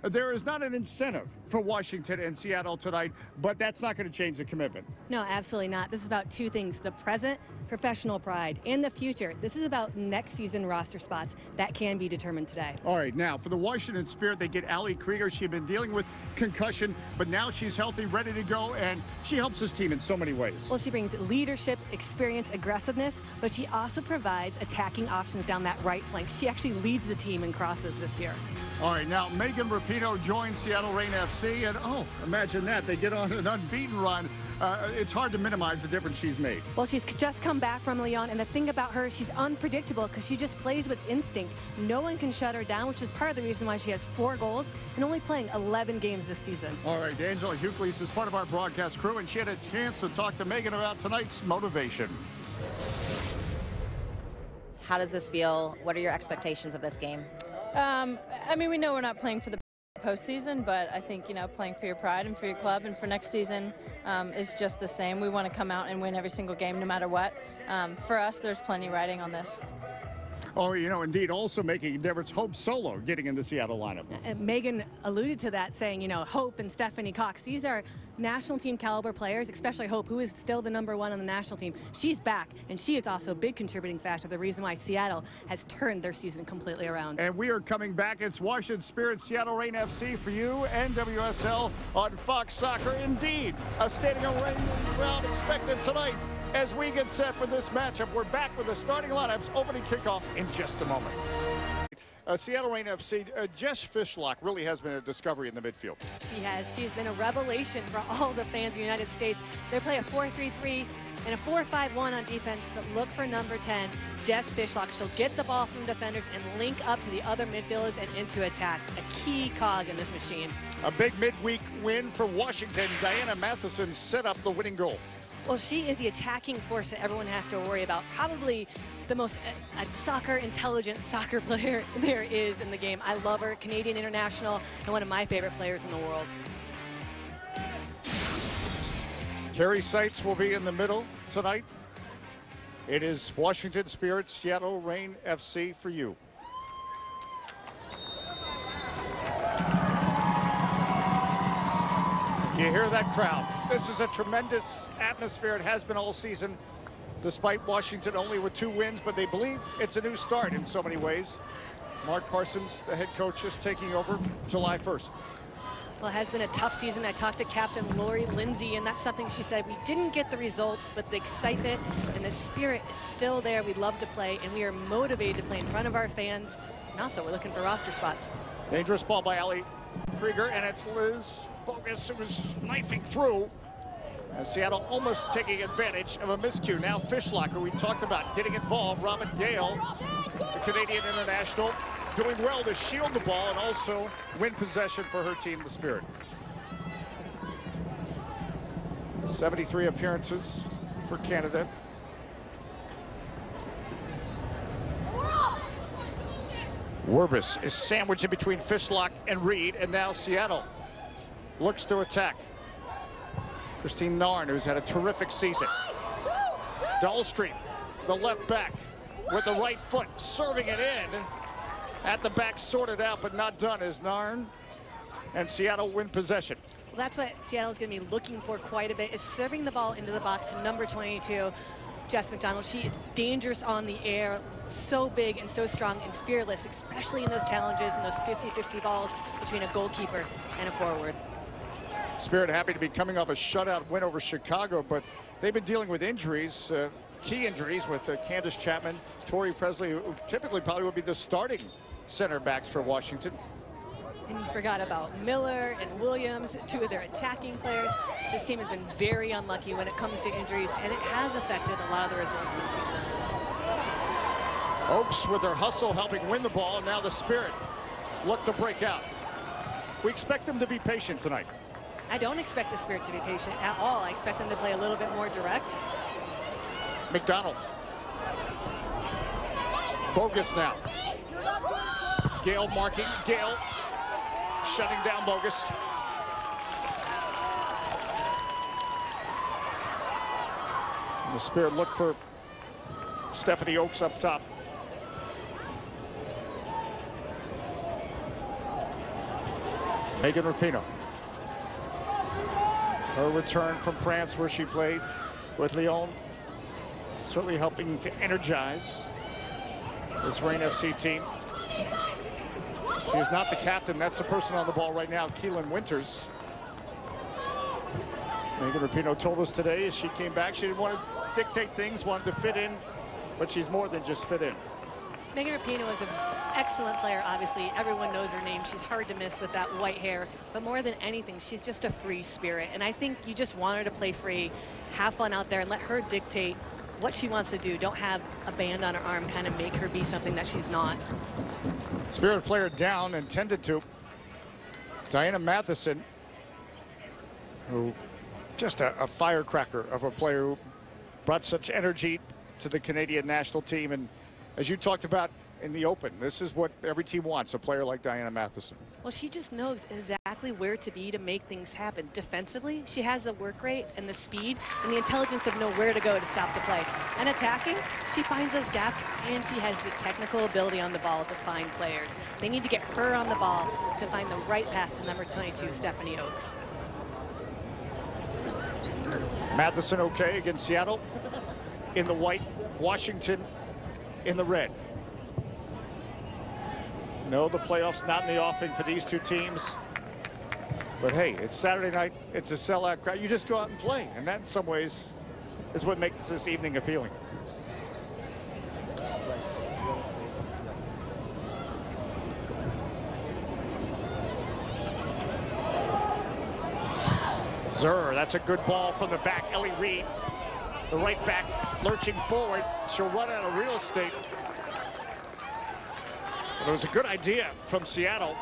There is not an incentive for Washington and Seattle tonight, but that's not going to change the commitment. No, absolutely not. This is about two things: the present, professional pride, and the future. This is about next season roster spots that can be determined today. All right, now for the Washington Spirit, they get Ali Krieger. She'd been dealing with concussion, but now she's healthy, ready to go, and she helps this team in so many ways. Well, she brings leadership, experience, aggressiveness, but she also provides attacking options down that right flank. She actually leads the team in crosses this year. All right, now Megan Rapinoe joins Seattle Reign FC, and oh, imagine that. They get on an unbeaten run. It's hard to minimize the difference she's made. Well, she's just come back from Lyon, and the thing about her, she's unpredictable because she just plays with instinct. No one can shut her down, which is part of the reason why she has 4 goals and only playing 11 games this season. All right, Angela Hucles is part of our broadcast crew, and she had a chance to talk to Megan about tonight's motivation. How does this feel? What are your expectations of this game? I mean, we know we're not playing for the postseason, but I think, you know, playing for your pride and for your club and for next season is just the same. We want to come out and win every single game no matter what. For us, there's plenty riding on this. Oh, you know, indeed, also making a difference, Hope Solo getting in the Seattle lineup. Megan alluded to that, saying, you know, Hope and Stephanie Cox, these are national team caliber players, especially Hope, who is still the #1 on the national team. She's back, and she is also a big contributing factor, the reason why Seattle has turned their season completely around. And we are coming back. It's Washington Spirit, Seattle Reign FC for you, and WSL on Fox Soccer. Indeed, a standing round expected tonight. As we get set for this matchup, we're back with the starting lineups, opening kickoff in just a moment. Seattle Reign FC, Jess Fishlock really has been a discovery in the midfield. She has. She's been a revelation for all the fans of the United States. They play a 4-3-3 and a 4-5-1 on defense, but look for number 10, Jess Fishlock. She'll get the ball from defenders and link up to the other midfielders and into attack. A key cog in this machine. A big midweek win for Washington. Diana Matheson set up the winning goal. Well, she is the attacking force that everyone has to worry about. Probably the most intelligent soccer player there is in the game. I love her, Canadian international, and one of my favorite players in the world. Carrie Seitz will be in the middle tonight. It is Washington Spirit, Seattle Reign FC for you. You hear that crowd. This is a tremendous atmosphere. It has been all season, despite Washington only with 2 wins, but they believe it's a new start in so many ways. Mark Parsons, the head coach, is taking over July 1st. Well, it has been a tough season. I talked to Captain Lori Lindsay, and that's something she said. We didn't get the results, but the excitement and the spirit is still there. We love to play, and we are motivated to play in front of our fans. And also, we're looking for roster spots. Dangerous ball by Ali Krieger, and it's Liz Bogus who was knifing through. Seattle almost taking advantage of a miscue. Now Fishlock, who we talked about getting involved. Robin Gale, the Canadian international, doing well to shield the ball and also win possession for her team, the Spirit. 73 appearances for Canada. Werbis is sandwiched in between Fishlock and Reed, and now Seattle looks to attack. Christine Narn, who's had a terrific season. Dahlstrom, the left back, with the right foot, serving it in. At the back, sorted out, but not done as Narn and Seattle win possession. Well, that's what Seattle's going to be looking for quite a bit, is serving the ball into the box to number 22, Jess McDonald. She is dangerous on the air, so big and so strong and fearless, especially in those challenges and those 50-50 balls between a goalkeeper and a forward. Spirit happy to be coming off a shutout win over Chicago, but they've been dealing with injuries, key injuries with Candace Chapman, Tori Presley, who typically probably would be the starting center backs for Washington. And you forgot about Miller and Williams, 2 of their attacking players. This team has been very unlucky when it comes to injuries, and it has affected a lot of the results this season. Oaks with her hustle helping win the ball, and now the Spirit look to break out. We expect them to be patient tonight. I don't expect the Spirit to be patient at all. I expect them to play a little bit more direct. McDonald. Bogus now. Gale marking. Gale shutting down Bogus. And the Spirit look for Stephanie Oaks up top. Megan Rapinoe. Her return from France, where she played with Lyon, certainly helping to energize this Reign FC team. She is not the captain. That's the person on the ball right now, Keelan Winters. As Megan Rapinoe told us today as she came back, she didn't want to dictate things, wanted to fit in, but she's more than just fit in. Megan Rapinoe is an excellent player, obviously. Everyone knows her name. She's hard to miss with that white hair. But more than anything, she's just a free spirit. And I think you just want her to play free, have fun out there, and let her dictate what she wants to do. Don't have a band on her arm kind of make her be something that she's not. Spirit player down and tended to. Diana Matheson, who just a firecracker of a player who brought such energy to the Canadian national team. And as you talked about in the Open, this is what every team wants, a player like Diana Matheson. Well, she just knows exactly where to be to make things happen. Defensively, she has the work rate and the speed and the intelligence of know where to go to stop the play. And attacking, she finds those gaps, and she has the technical ability on the ball to find players. They need to get her on the ball to find the right pass to number 22, Stephanie Oakes. Matheson okay against Seattle in the white, Washington in the red. No, the playoffs not in the offing for these two teams. But hey, it's Saturday night. It's a sellout crowd. You just go out and play. And that in some ways is what makes this evening appealing. Zur, that's a good ball from the back. Ellie Reed, the right back, lurching forward. She'll run out of real estate. It was a good idea from Seattle.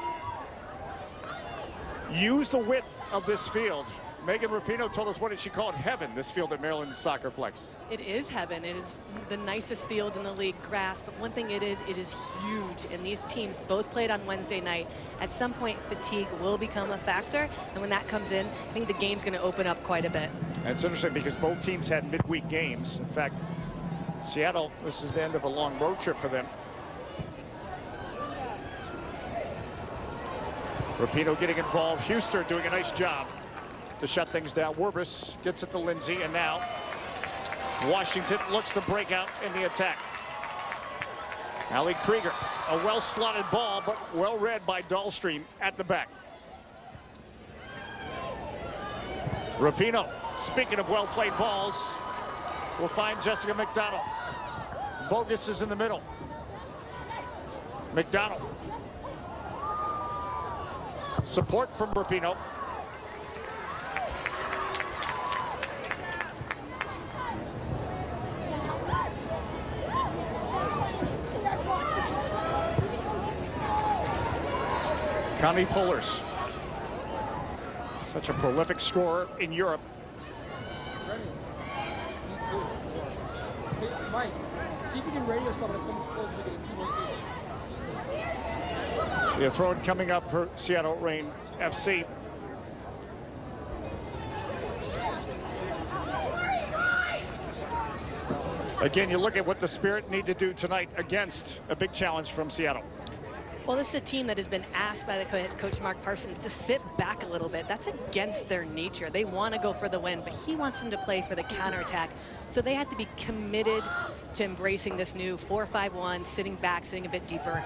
Use the width of this field. Megan Rapinoe told us, what did she call it? Heaven, this field at Maryland Soccerplex. It is heaven. It is the nicest field in the league, grass. But one thing it is huge. And these teams both played on Wednesday night. At some point, fatigue will become a factor. And when that comes in, I think the game's going to open up quite a bit. And it's interesting because both teams had midweek games. In fact, Seattle, this is the end of a long road trip for them. Rapinoe getting involved. Huster doing a nice job to shut things down. Werbis gets it to Lindsay, and now Washington looks to break out in the attack. Ali Krieger, a well-slotted ball, but well read by Dahlstream at the back. Rapinoe, speaking of well-played balls, will find Jessica McDonald. Bogus is in the middle. McDonald. Support from Rapinoe. Connie Pullers, such a prolific scorer in Europe. Mike, see if you can radio someone if someone's close to get a 2-1 The throw coming up for Seattle Reign FC. Again, you look at what the Spirit need to do tonight against a big challenge from Seattle. Well, this is a team that has been asked by the coach Mark Parsons to sit back a little bit. That's against their nature. They want to go for the win, but he wants them to play for the counterattack. So they have to be committed to embracing this new 4-5-1, sitting back, sitting a bit deeper,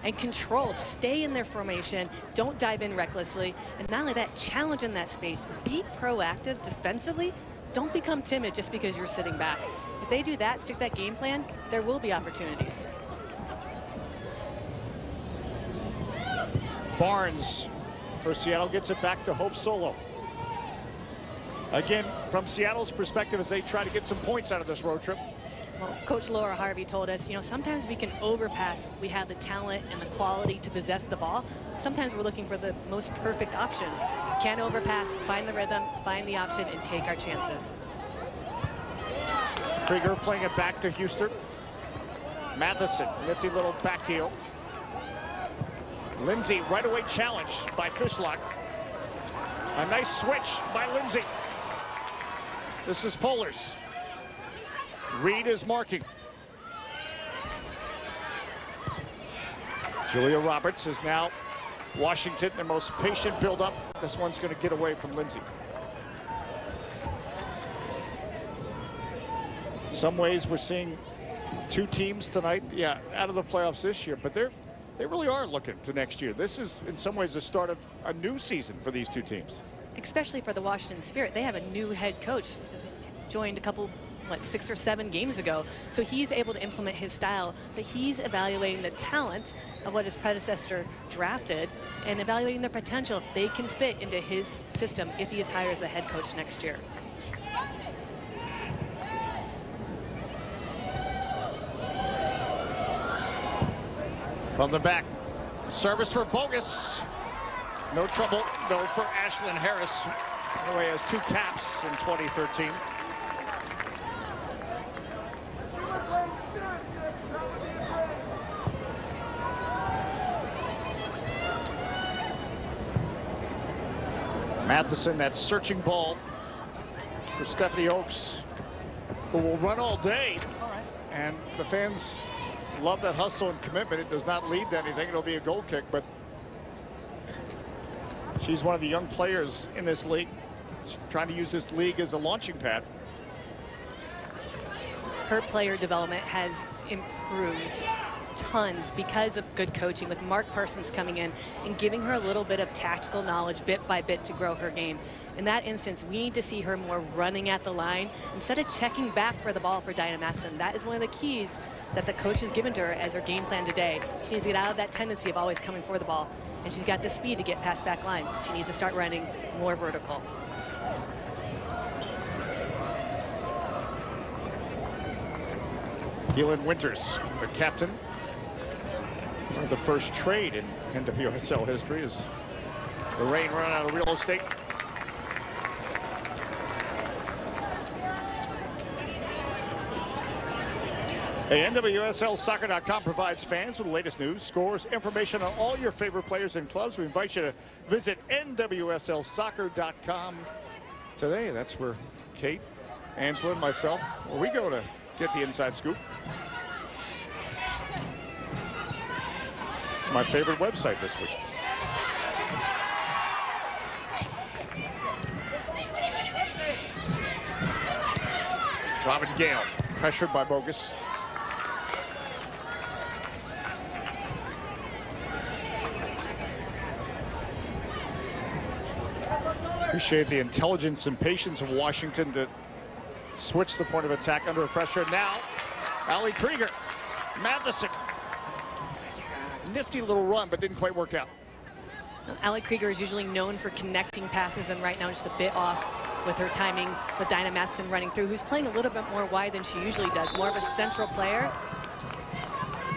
and controlled. Stay in their formation. Don't dive in recklessly. And not only that, challenge in that space. Be proactive defensively. Don't become timid just because you're sitting back. If they do that, stick that game plan, there will be opportunities. Barnes for Seattle gets it back to Hope Solo. Again, from Seattle's perspective, as they try to get some points out of this road trip. Well, Coach Laura Harvey told us, you know, sometimes we can overpass. We have the talent and the quality to possess the ball. Sometimes we're looking for the most perfect option. Can't overpass, find the rhythm, find the option, and take our chances. Krieger playing it back to Huster. Matheson, nifty little back heel. Lindsay right away challenged by Fishlock. A nice switch by Lindsay. This is Pullers. Reed is marking. Julia Roberts is now Washington, their most patient build-up. This one's going to get away from Lindsay. In some ways, we're seeing two teams tonight, yeah, out of the playoffs this year, but they really are looking to next year. This is, in some ways, the start of a new season for these two teams. Especially for the Washington Spirit. They have a new head coach, joined a couple, 6 or 7 games ago. So he's able to implement his style, but he's evaluating the talent of what his predecessor drafted and evaluating their potential if they can fit into his system if he is hired as a head coach next year. From the back, service for Bogus. No trouble, though, for Ashlyn Harris, who has 2 caps in 2013. Matheson, that searching ball for Stephanie Oakes, who will run all day. And the fans love that hustle and commitment. It does not lead to anything. It'll be a goal kick, but she's one of the young players in this league. She's trying to use this league as a launching pad. Her player development has improved tons because of good coaching, with Mark Parsons coming in and giving her a little bit of tactical knowledge bit by bit to grow her game. In that instance, we need to see her more running at the line instead of checking back for the ball for Dinah Matheson. That is one of the keys that the coach has given to her as her game plan today. She needs to get out of that tendency of always coming for the ball, and she's got the speed to get past back lines. She needs to start running more vertical. Keelan Winters, the captain. One of the first trade in NWSL history is the Reign run out of real estate. Hey, NWSLsoccer.com provides fans with the latest news, scores, information on all your favorite players and clubs. We invite you to visit NWSLsoccer.com today. That's where Kate, Angela, and myself, where we go to get the inside scoop. It's my favorite website this week. Robin Gale, pressured by Bogus. Appreciate the intelligence and patience of Washington to switch the point of attack under pressure. Now, Ali Krieger, Matheson. Nifty little run, but didn't quite work out. Ali Krieger is usually known for connecting passes, and right now just a bit off with her timing with Dinah Matheson running through, who's playing a little bit more wide than she usually does, more of a central player.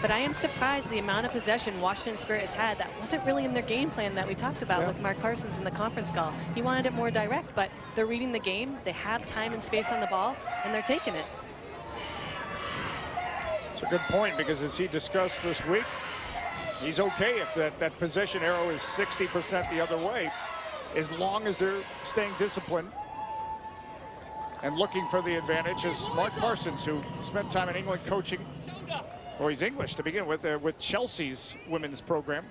But I am surprised the amount of possession Washington Spirit has had that wasn't really in their game plan that we talked about with Mark Parsons in the conference call. He wanted it more direct, but they're reading the game. They have time and space on the ball, and they're taking it. It's a good point, because as he discussed this week, he's okay if that possession arrow is 60% the other way, as long as they're staying disciplined and looking for the advantage. As Mark Parsons, who spent time in England coaching, well, he's English to begin with Chelsea's women's program.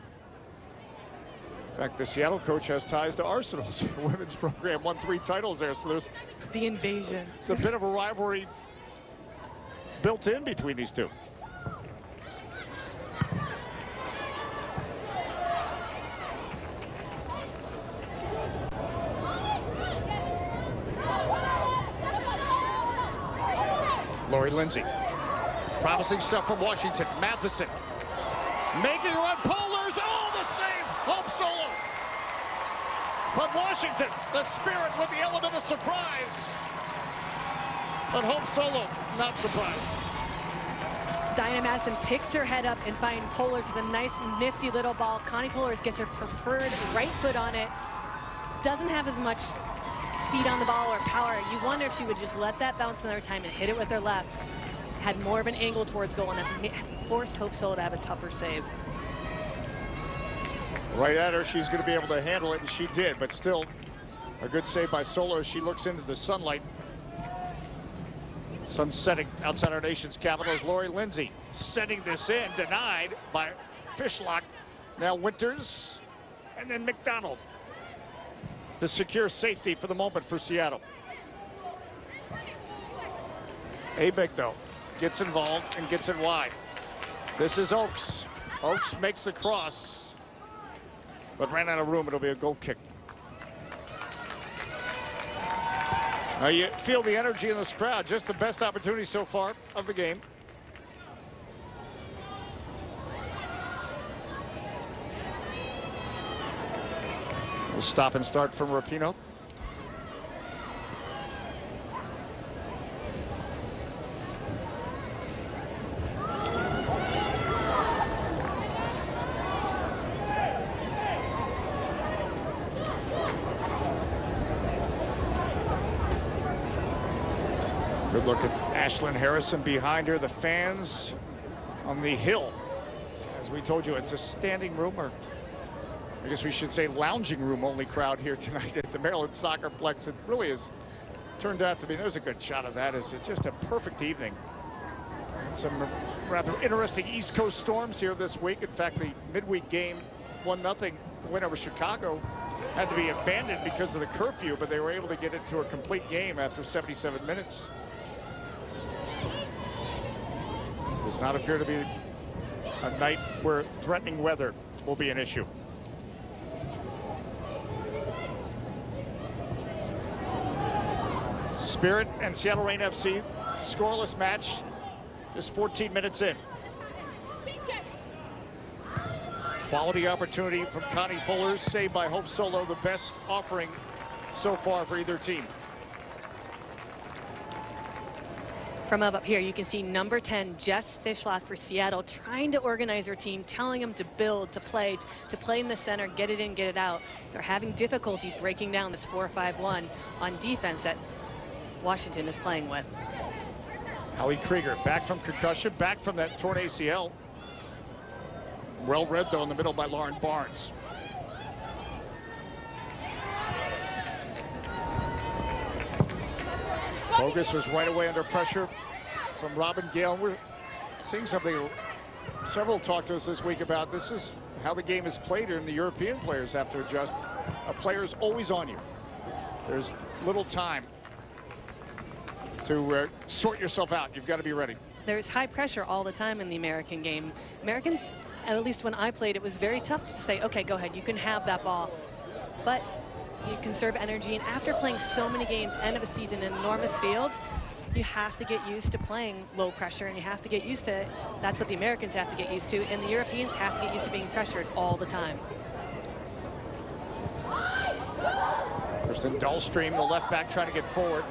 In fact, the Seattle coach has ties to Arsenal's women's program, won 3 titles there. So there's the invasion. It's a bit of a rivalry built in between these two. Lori Lindsay. Promising stuff from Washington. Matheson making a run. Pollers. Oh, the save. Hope Solo. But Washington, the Spirit with the element of surprise. But Hope Solo, not surprised. Dinah Matheson picks her head up and finds Pollers with a nice, nifty little ball. Connie Pollers gets her preferred right foot on it. Doesn't have as much speed on the ball or power. You wonder if she would just let that bounce another time and hit it with her left. Had more of an angle towards goal, and that forced Hope Solo to have a tougher save. Right at her, she's going to be able to handle it, and she did, but still a good save by Solo as she looks into the sunlight. Sun setting outside our nation's capital as Lori Lindsay setting this in, denied by Fishlock. Now Winters And then McDonald. The secure safety for the moment for Seattle. Abig, though, gets involved and gets it wide. This is Oakes. Oakes makes the cross, but ran out of room. It'll be a goal kick. Now you feel the energy in this crowd. Just the best opportunity so far of the game. We'll stop and start from Rapinoe. Good look at Ashlyn Harrison behind her. The fans on the hill. As we told you, it's a standing room, or I guess we should say lounging room only crowd here tonight at the Maryland Soccerplex. It really has turned out to be, there's a good shot of that. It's just a perfect evening. Some rather interesting East Coast storms here this week. In fact, the midweek game, 1-0 win over Chicago, had to be abandoned because of the curfew, but they were able to get it to a complete game after 77 minutes. Does not appear to be a night where threatening weather will be an issue. Spirit and Seattle Reign FC, scoreless match, just 14 minutes in. Quality opportunity from Connie Pullers, saved by Hope Solo, the best offering so far for either team. From up here, you can see number 10, Jess Fishlock for Seattle, trying to organize her team, telling them to build, to play in the center, get it in, get it out. They're having difficulty breaking down this 4-5-1 on defense that Washington is playing with. Allie Krieger back from concussion, back from that torn ACL. Well read, though, in the middle by Lauren Barnes. Bogus was right away under pressure from Robin Gale. We're seeing something several talked to us this week about. This is how the game is played here, and the European players have to adjust. A player is always on you. There's little time to sort yourself out. You've got to be ready. There's high pressure all the time in the American game. Americans, at least when I played, it was very tough to say, okay, go ahead, you can have that ball. But you conserve energy, and after playing so many games, end of a season, an enormous field, you have to get used to playing low pressure, and you have to get used to, that's what the Americans have to get used to, and the Europeans have to get used to being pressured all the time. Kirsten Dahlstream, the left back, trying to get forward.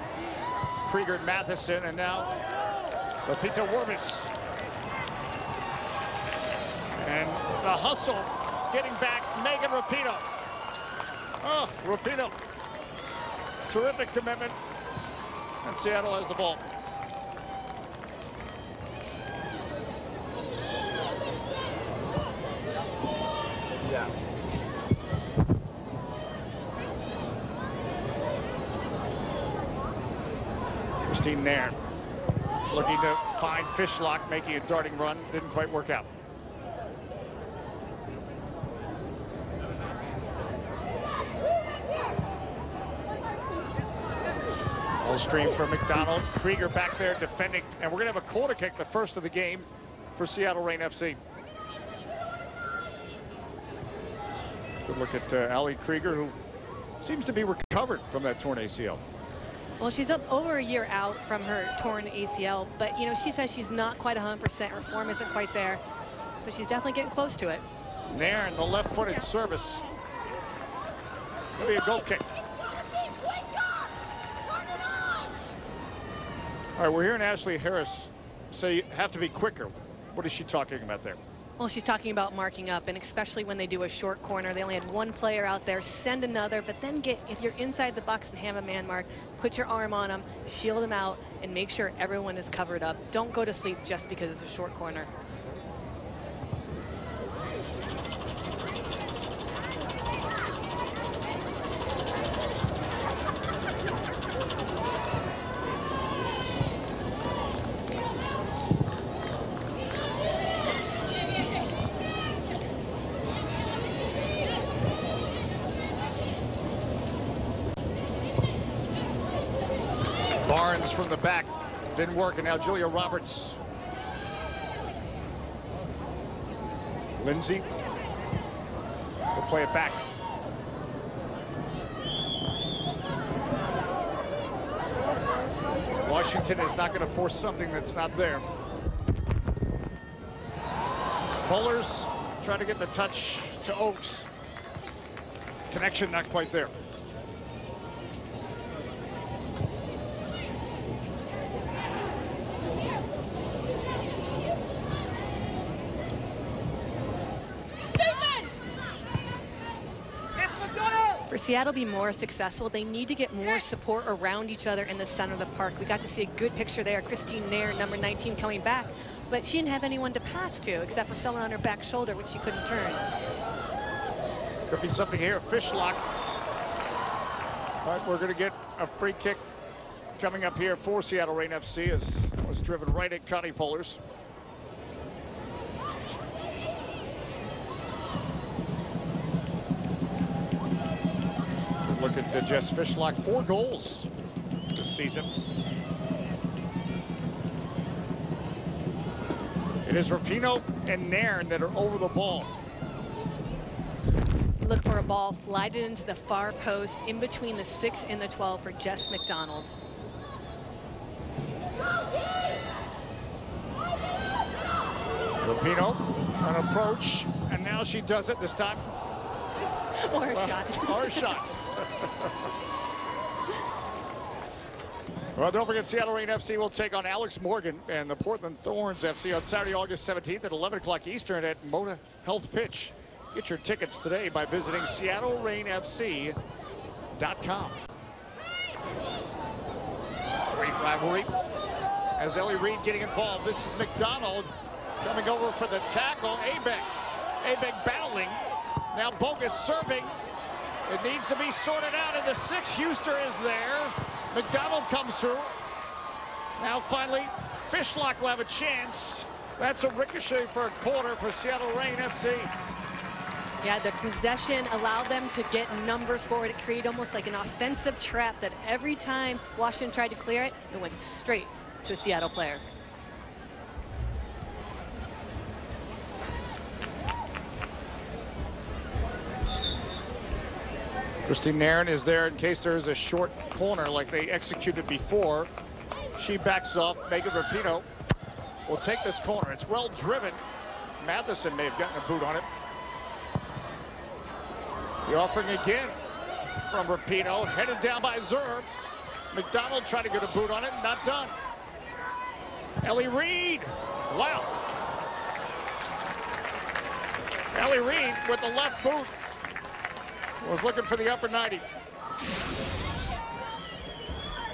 Krieger and Matheson, and now Lupita Worbis. And the hustle, getting back, Megan Rapinoe. Oh, Rapinoe. Terrific commitment. And Seattle has the ball. Yeah. Christine Nairn looking to find Fishlock, making a darting run. Didn't quite work out. Ball stream from McDonald. Krieger back there defending. And we're going to have a corner kick, the first of the game for Seattle Reign FC. Good look at Allie Krieger, who seems to be recovered from that torn ACL. Well, she's up over a year out from her torn ACL, but you know, she says she's not quite 100%. Her form isn't quite there, but she's definitely getting close to it. Nairn, the left-footed service. It'll be a goal kick. All right, we're hearing Ashley Harris say you have to be quicker. What is she talking about there? Well, she's talking about marking up, and especially when they do a short corner. They only had one player out there, send another, but then if you're inside the box and have a man mark, put your arm on them, shield them out, and make sure everyone is covered up. Don't go to sleep just because it's a short corner. Barnes from the back. Didn't work, and now Julia Roberts. Lindsay will play it back. Washington is not going to force something that's not there. Pullers try to get the touch to Oakes. Connection not quite there. For Seattle to be more successful, they need to get more support around each other in the center of the park. We got to see a good picture there. Christine Nairn, number 19, coming back, but she didn't have anyone to pass to except for someone on her back shoulder, which she couldn't turn. Could be something here. Fishlock. But we're going to get a free kick coming up here for Seattle Reign FC as it was driven right at Connie Pullers. Look at Jess Fishlock, 4 goals this season. It is Rapinoe and Nairn that are over the ball. Look for a ball slided into the far post in between the 6 and the 12 for Jess McDonald. Rapinoe, an approach, and now she does it this time. Or a shot. Or a shot. Well, don't forget, Seattle Reign FC will take on Alex Morgan and the Portland Thorns FC on Saturday, August 17th at 11 o'clock Eastern at Mona Health Pitch. Get your tickets today by visiting SeattleReignFC.com. Great rivalry. As Ellie Reed getting involved, this is McDonald coming over for the tackle. Abeg battling. Now Bogus serving. It needs to be sorted out in the 6. Huster is there. McDonald comes through. Now finally, Fishlock will have a chance. That's a ricochet for a corner for Seattle Reign FC. Yeah, the possession allowed them to get numbers forward. It created almost like an offensive trap that every time Washington tried to clear it, it went straight to a Seattle player. Christine Nairn is there in case there is a short corner like they executed before. She backs off. Megan Rapinoe will take this corner. It's well driven. Matheson may have gotten a boot on it. The offering again from Rapinoe, headed down by Zur. McDonald tried to get a boot on it, not done. Ellie Reed, wow. Ellie Reed with the left boot. Was looking for the upper 90.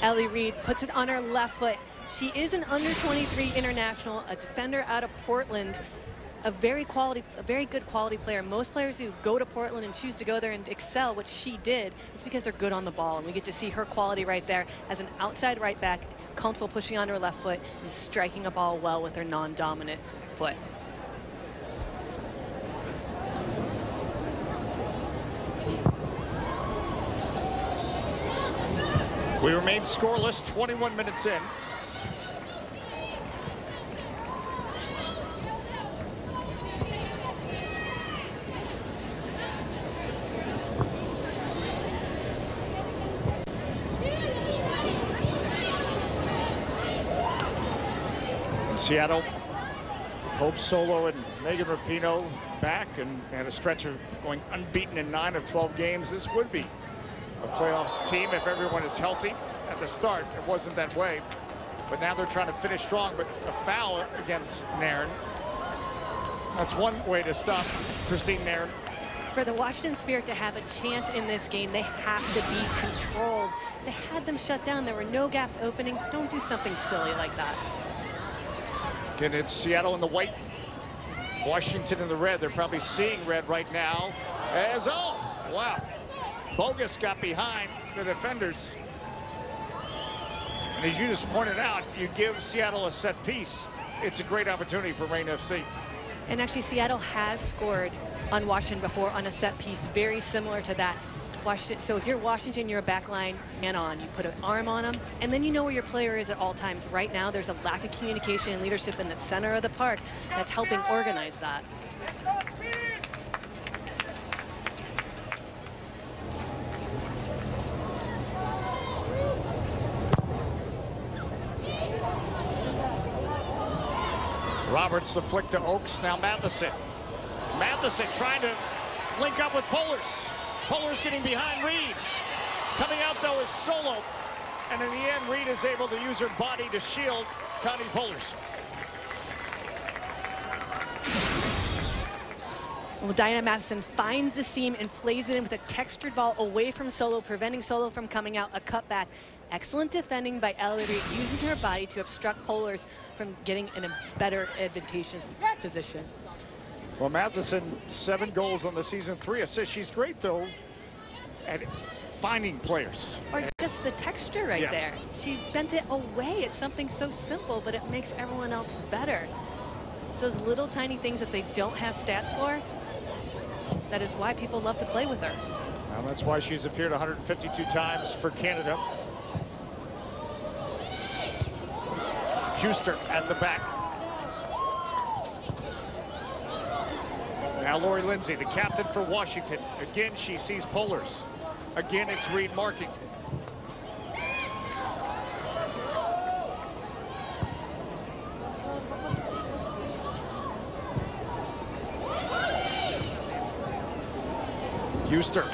Ellie Reed puts it on her left foot. She is an under-23 international, a defender out of Portland, a very good quality player. Most players who go to Portland and choose to go there and excel, which she did, is because they're good on the ball. And we get to see her quality right there as an outside right back, comfortable pushing onto her left foot and striking a ball well with her non-dominant foot. We remain scoreless, 21 minutes in. In Seattle, Hope Solo and Megan Rapinoe back and a stretch of going unbeaten in 9 of 12 games. This would be a playoff team if everyone is healthy. At the start, it wasn't that way. But now they're trying to finish strong, but a foul against Nairn. That's one way to stop Christine Nairn. For the Washington Spirit to have a chance in this game, they have to be controlled. They had them shut down. There were no gaps opening. Don't do something silly like that. Again, it's Seattle in the white, Washington in the red. They're probably seeing red right now. Wow. Bogus got behind the defenders. And as you just pointed out, you give Seattle a set piece. It's a great opportunity for Reign FC. And actually, Seattle has scored on Washington before on a set piece very similar to that. Washington, so if you're Washington, you're a back line man on. You put an arm on them, and then you know where your player is at all times. Right now, there's a lack of communication and leadership in the center of the park that's helping organize that. Roberts the flick to Oaks, now Matheson. Matheson trying to link up with Pollers. Pollers getting behind Reed. Coming out though is Solo. And in the end, Reed is able to use her body to shield Connie Pollers. Well, Diana Matheson finds the seam and plays it in with a textured ball away from Solo, preventing Solo from coming out. A cutback. Excellent defending by Ellie Reed, using her body to obstruct Pollers from getting in a better advantageous position. Well, Matheson, 7 goals on the season, 3 assists. She's great, though, at finding players. Or just the texture right there. She bent it away. It's something so simple, but it makes everyone else better. It's those little tiny things that they don't have stats for. That is why people love to play with her. Well, that's why she's appeared 152 times for Canada. Huster at the back. Now Lori Lindsay, the captain for Washington. Again, she sees Pollers. Again, it's Reed marking. Huster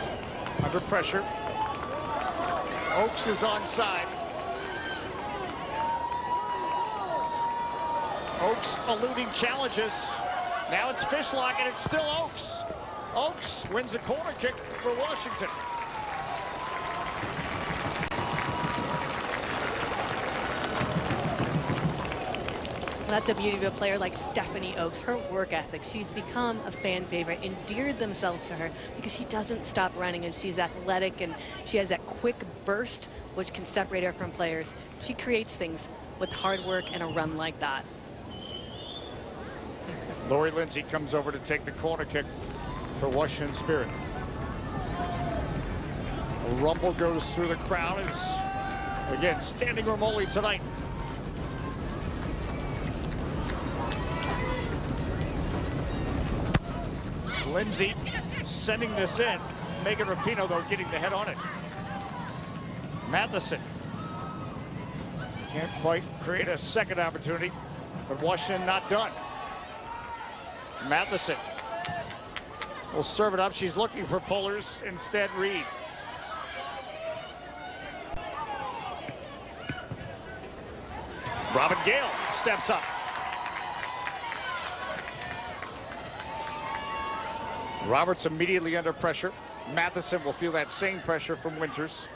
under pressure. Oaks is onside. Oaks eluding challenges. Now it's Fishlock, and it's still Oaks. Oaks wins a corner kick for Washington. Well, that's a beauty of a player like Stephanie Oaks. Her work ethic, she's become a fan favorite, endeared themselves to her because she doesn't stop running, and she's athletic, and she has that quick burst which can separate her from players. She creates things with hard work and a run like that. Lori Lindsay comes over to take the corner kick for Washington Spirit. A rumble goes through the crowd. It's, again, standing room only tonight. Lindsay sending this in. Megan Rapinoe, though, getting the head on it. Matheson can't quite create a second opportunity, but Washington not done. Matheson will serve it up. She's looking for Pollers. Instead, Reed. Robin Gale steps up. Roberts immediately under pressure. Matheson will feel that same pressure from Winters.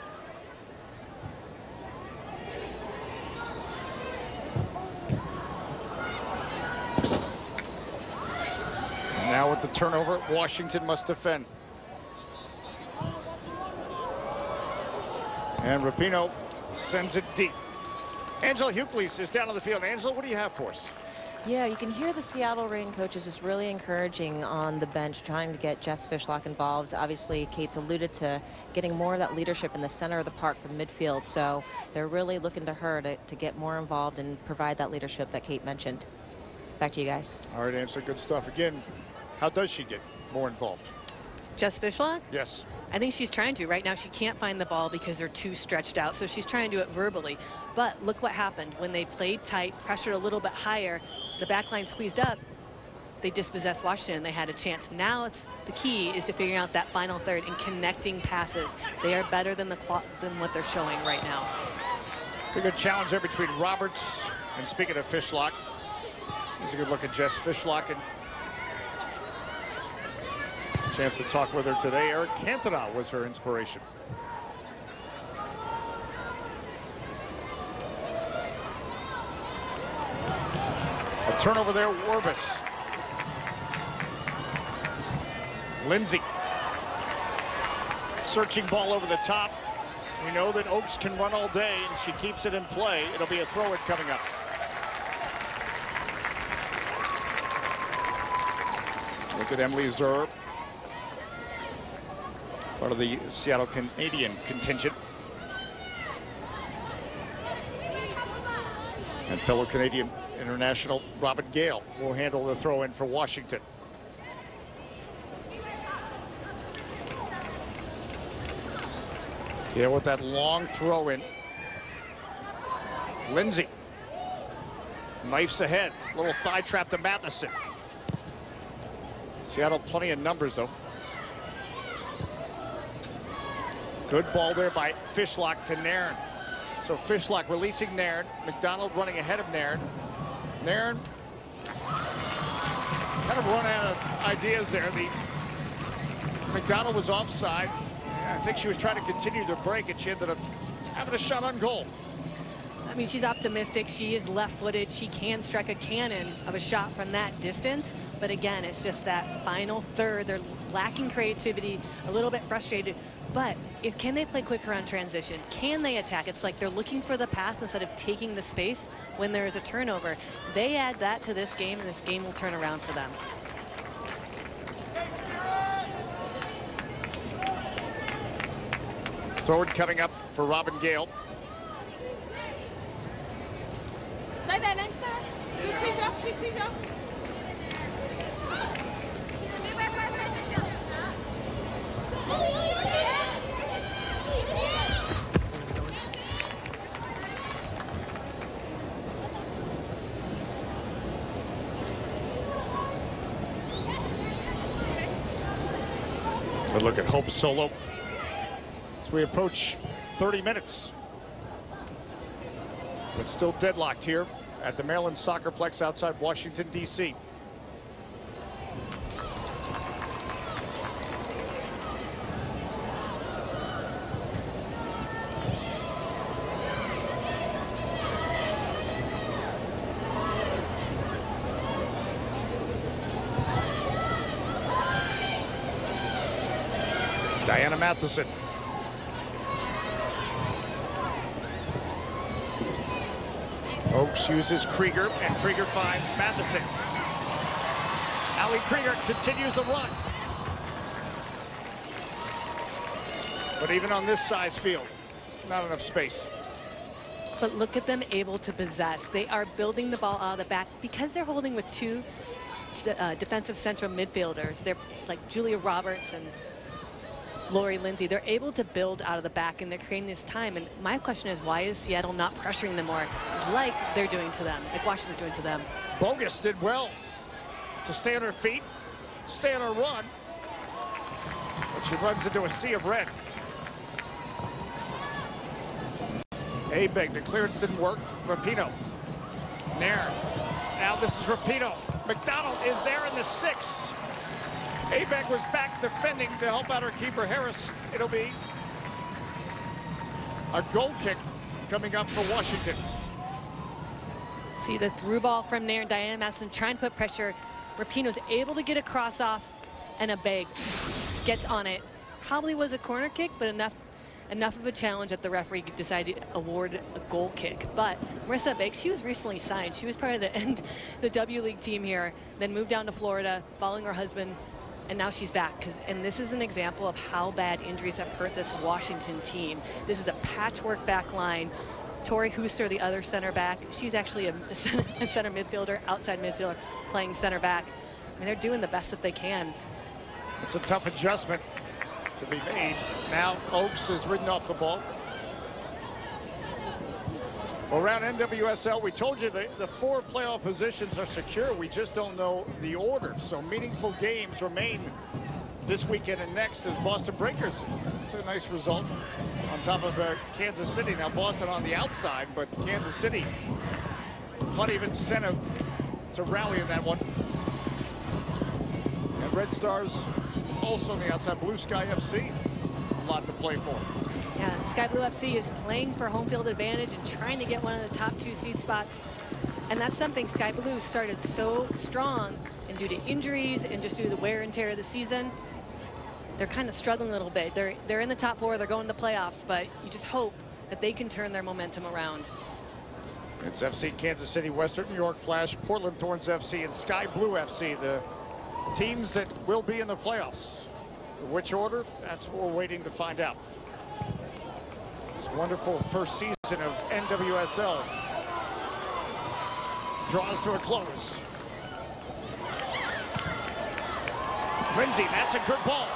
Now with the turnover, Washington must defend. And Rapinoe sends it deep. Angela Hucles is down on the field. Angela, what do you have for us? Yeah, you can hear the Seattle Reign coaches just really encouraging on the bench, trying to get Jess Fishlock involved. Obviously, Kate's alluded to getting more of that leadership in the center of the park from midfield, so they're really looking to her to get more involved and provide that leadership that Kate mentioned. Back to you guys. All right, Angela, good stuff. Again, how does she get more involved? Jess Fishlock? Yes. I think she's trying to. Right now, she can't find the ball because they're too stretched out, so she's trying to do it verbally. But look what happened. When they played tight, pressured a little bit higher, the back line squeezed up, they dispossessed Washington, and they had a chance. Now it's the key is to figuring out that final third and connecting passes. They are better than what they're showing right now. A good challenge there between Roberts and, speaking of Fishlock, here's a good look at Jess Fishlock, and chance to talk with her today. Eric Cantona was her inspiration. A turnover there, Warbus. Lindsay. Searching ball over the top. We know that Oaks can run all day, and she keeps it in play. It'll be a throw-in coming up. Look at Emily Zerb. part of the Seattle Canadian contingent. And fellow Canadian international Robin Gale will handle the throw in for Washington. Yeah, with that long throw in. Lindsay. Knifes ahead. Little thigh trap to Matheson. Seattle plenty of numbers though. Good ball there by Fishlock to Nairn. So Fishlock releasing Nairn. McDonald running ahead of Nairn. Nairn kind of run out of ideas there. McDonald was offside. I think she was trying to continue the break, and she ended up having a shot on goal. I mean, she's optimistic. She is left-footed. She can strike a cannon of a shot from that distance. But again, it's just that final third. They're lacking creativity, a little bit frustrated. But can they play quicker on transition? Can they attack? It's like they're looking for the pass instead of taking the space when there is a turnover. They add that to this game, and this game will turn around for them. Forward coming up for Robin Gale. Good look at Hope Solo as we approach 30 minutes. But still deadlocked here at the Maryland Soccerplex outside Washington, D.C. Diana Matheson. Oaks uses Krieger, and Krieger finds Matheson. Ali Krieger continues the run. But even on this size field, not enough space. But look at them able to possess. They are building the ball out of the back because they're holding with two defensive central midfielders. They're like Julia Roberts and Lori Lindsay. They're able to build out of the back, and they're creating this time. And my question is, why is Seattle not pressuring them more like they're doing to them, like Washington's doing to them? Bogus did well to stay on her feet, stay on her run. But she runs into a sea of red. Abeg, the clearance didn't work. Rapinoe. Nairn. Now this is Rapinoe. McDonald is there in the 6. Abeg was back defending to help out her keeper Harris. It'll be a goal kick coming up for Washington. See the through ball from Nairn. Diana Matheson trying to put pressure. Rapinoe's able to get a cross off, and Abeg gets on it. Probably was a corner kick, but enough of a challenge that the referee decided to award a goal kick. But Marissa Abeg, she was recently signed. She was part of the W League team here, then moved down to Florida following her husband, and now she's back. And this is an example of how bad injuries have hurt this Washington team. This is a patchwork back line. Tori Hooster, the other center back, she's actually a center midfielder, outside midfielder, playing center back. I mean, they're doing the best that they can. It's a tough adjustment to be made. Now Oaks is ridden off the ball. Well, around NWSL, we told you the 4 playoff positions are secure. We just don't know the order. So meaningful games remain this weekend and next as Boston Breakers. It's a nice result on top of Kansas City. Now Boston on the outside, but Kansas City plenty of incentive to rally in that one. And Red Stars also on the outside. Blue Sky FC, a lot to play for. Yeah, Sky Blue FC is playing for home field advantage and trying to get one of the top 2 seed spots. And that's something Sky Blue started so strong, and due to injuries and just due to the wear and tear of the season, they're kind of struggling a little bit. They're in the top 4, they're going to playoffs, but you just hope that they can turn their momentum around. It's FC Kansas City, Western New York Flash, Portland Thorns FC, and Sky Blue FC, the teams that will be in the playoffs. Which order? That's what we're waiting to find out. This wonderful first season of NWSL draws to a close. Lindsay, that's a good ball.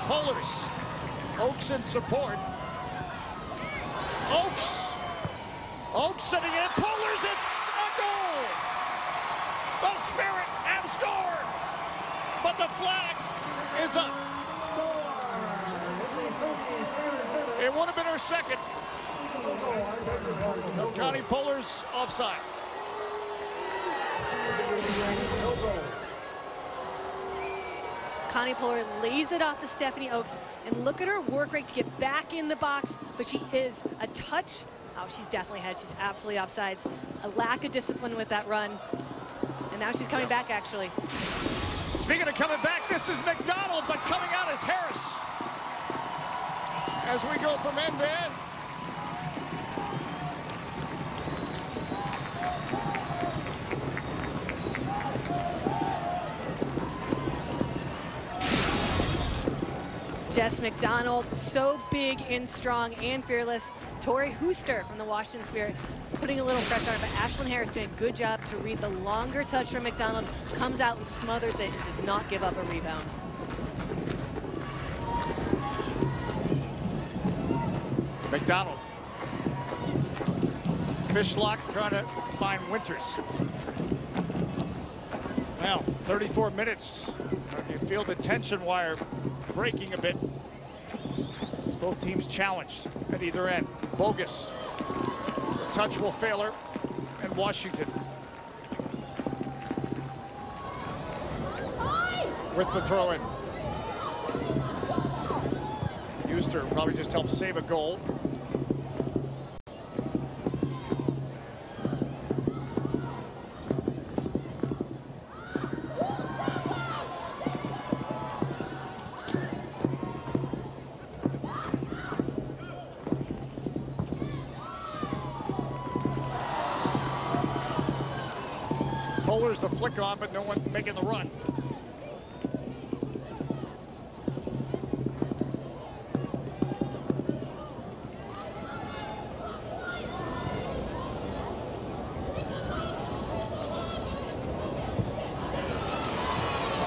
Pollers. Oaks in support. Oaks sitting in. Pollers, it's a goal. The Spirit have scored. But the flag is up. It would have been her second. No, Connie Pollers offside. Connie Pollard lays it off to Stephanie Oaks, and look at her work rate to get back in the box, but she is a touch. Oh, she's definitely ahead. She's absolutely offsides. A lack of discipline with that run. And now she's coming back, actually. Speaking of coming back, this is McDonald, but coming out is Harris. As we go from end to end. Jess McDonald, so big and strong and fearless. Tori Hooster from the Washington Spirit putting a little pressure on her, but Ashlyn Harris doing a good job to read the longer touch from McDonald, comes out and smothers it and does not give up a rebound. McDonald. Fishlock trying to find Winters. Now, 34 minutes. You feel the tension wire breaking a bit. As both teams challenged at either end. Bogus. The touch will fail her. And Washington. With the throw in. Hooster probably just helped save a goal. Pollers the flick on, but no one making the run.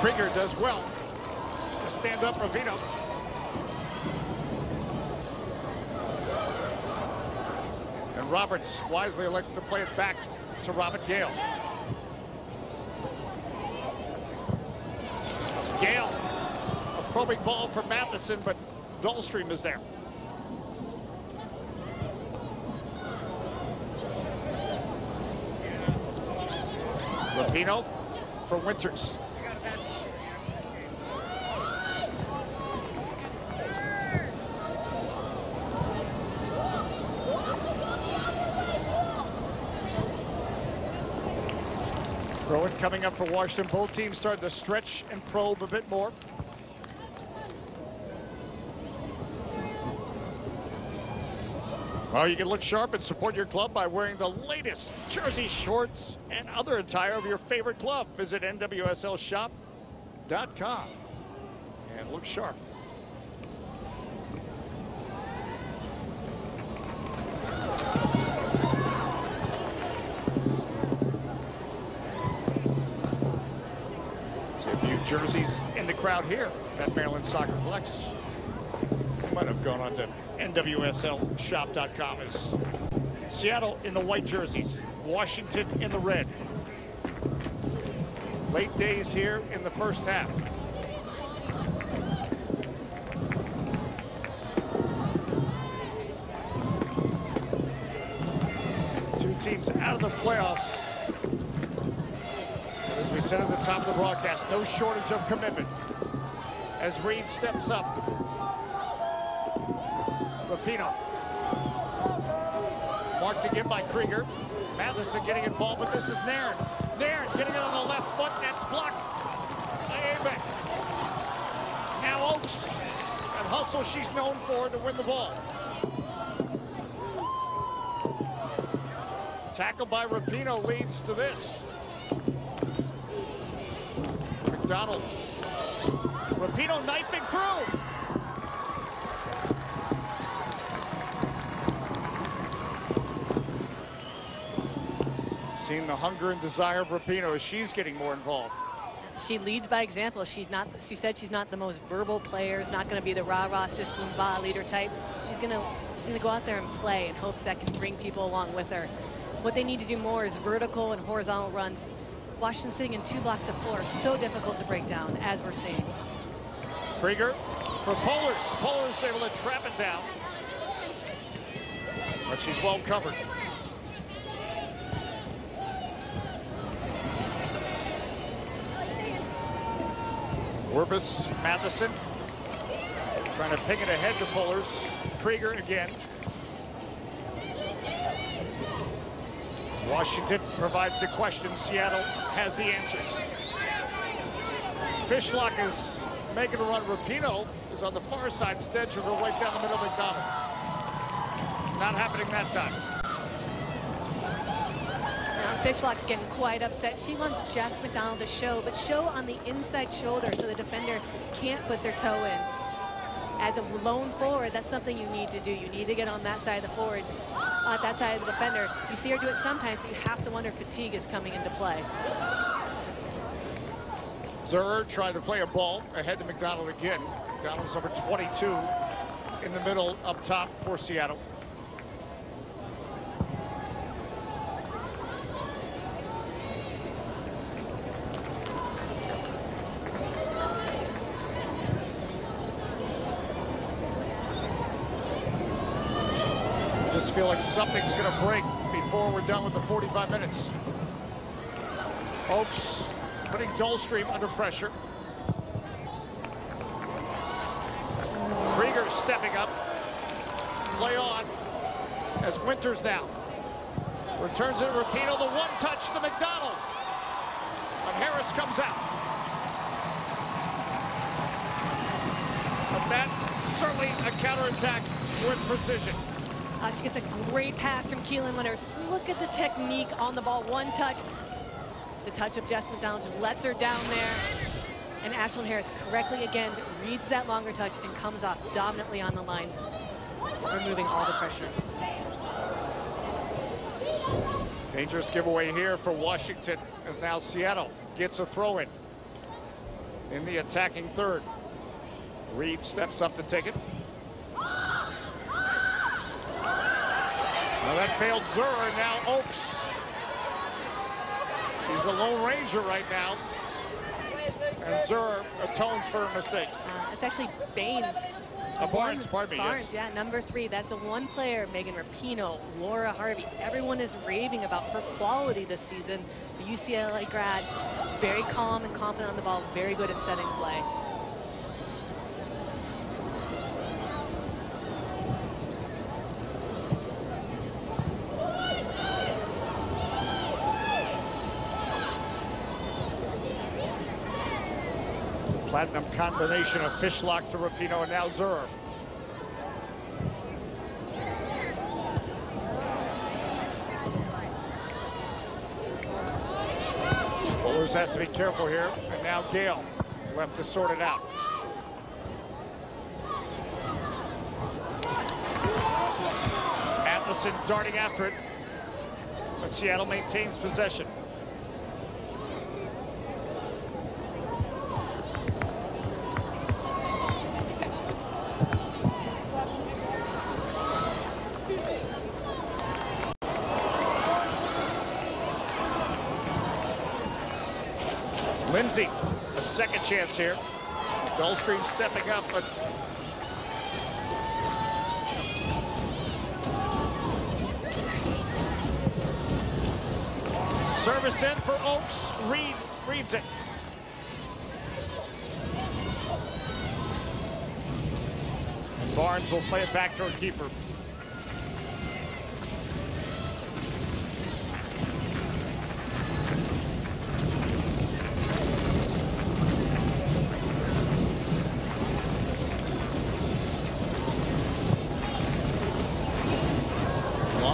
Krieger does well to stand up Ravino. And Roberts wisely elects to play it back to Robin Gale. Gale, a probing ball for Matheson, but Dahlstrom is there. Rapinoe for Winters. Throw it coming up for Washington. Both teams starting to stretch and probe a bit more. Well, you can look sharp and support your club by wearing the latest jersey, shorts, and other attire of your favorite club. Visit nwslshop.com and look sharp. So a few jerseys in the crowd here at Maryland Soccer Flex. Might have gone on to nwslshop.com. As Seattle in the white jerseys, Washington in the red. Late days here in the first half. Two teams out of the playoffs. But as we said at the top of the broadcast, no shortage of commitment. As Reed steps up. Rapinoe. Marked again by Krieger. Matheson getting involved, but this is Nairn. Nairn getting it on the left foot. That's blocked by Abeck. Now Oaks. That hustle she's known for to win the ball. Tackle by Rapinoe leads to this. McDonald Rapinoe knifing through. Seeing the hunger and desire of Rapinoe as she's getting more involved. She leads by example. She said she's not the most verbal player. Is not going to be the rah-rah sis boom bah leader type. She's gonna go out there and play in hopes that can bring people along with her. What they need to do more is vertical and horizontal runs. Washington sitting in 2 blocks of 4 is so difficult to break down, as we're seeing. Krieger for Pollers. Pollers able to trap it down, but she's well covered. Werbis, Matheson, trying to ping it ahead to Pollers. Krieger again. As Washington provides the questions, Seattle has the answers. Fishlock is making a run. Rapinoe is on the far side instead. She'll go right down the middle of McDonald. Not happening that time. Fishlock's getting quite upset. She wants Jess McDonald to show, but show on the inside shoulder so the defender can't put their toe in. As a lone forward, that's something you need to do. You need to get on that side of the forward, that side of the defender. You see her do it sometimes, but you have to wonder if fatigue is coming into play. Zurer trying to play a ball ahead to McDonald again. McDonald's number 22 in the middle up top for Seattle. Just feel like something's going to break before we're done with the 45 minutes. Oakes putting Dullstream under pressure. Krieger stepping up. Play on as Winters now returns it to Rapinoe. The one touch to McDonald, but Harris comes out. But that certainly a counterattack with precision. She gets a great pass from Keelan Winters. Look at the technique on the ball. One touch. The touch of Jess McDonald just lets her down there. And Ashlyn Harris correctly again reads that longer touch and comes off dominantly on the line, removing all the pressure. Dangerous giveaway here for Washington as now Seattle gets a throw in the attacking third. Reed steps up to take it. Well, that failed Zurer. Now Oakes. She's the Lone Ranger right now. And Zurer atones for her mistake. It's actually Baines. Barnes, pardon me, Barnes, yes. yeah, number 3. That's the one player, Megan Rapinoe, Laura Harvey. Everyone is raving about her quality this season. The UCLA grad, she's very calm and confident on the ball, very good at setting play. Platinum combination of Fishlock to Rapinoe and now Zurer. Bullers has to be careful here, and now Gale left to sort it out. Matheson darting after it, but Seattle maintains possession. Lindsay, a second chance here. Dullstream stepping up, but service in for Oakes. Reed reads it. And Barnes will play it back to her keeper.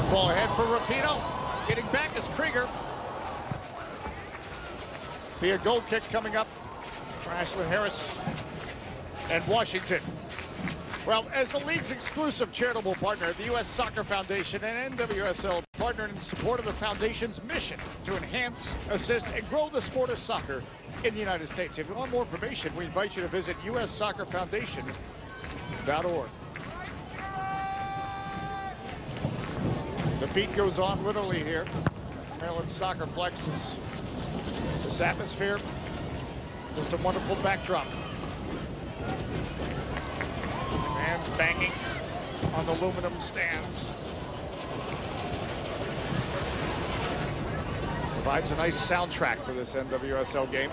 Ball ahead for Rapinoe. Getting back is Krieger. Be a goal kick coming up for Ashlyn Harris. and Washington. Well, as the league's exclusive charitable partner, the U.S. Soccer Foundation and NWSL partner in support of the Foundation's mission to enhance, assist, and grow the sport of soccer in the United States. If you want more information, we invite you to visit ussoccerfoundation.org. The beat goes on literally here. Maryland Soccerplex is this atmosphere, just a wonderful backdrop. Fans banging on the aluminum stands. Provides a nice soundtrack for this NWSL game.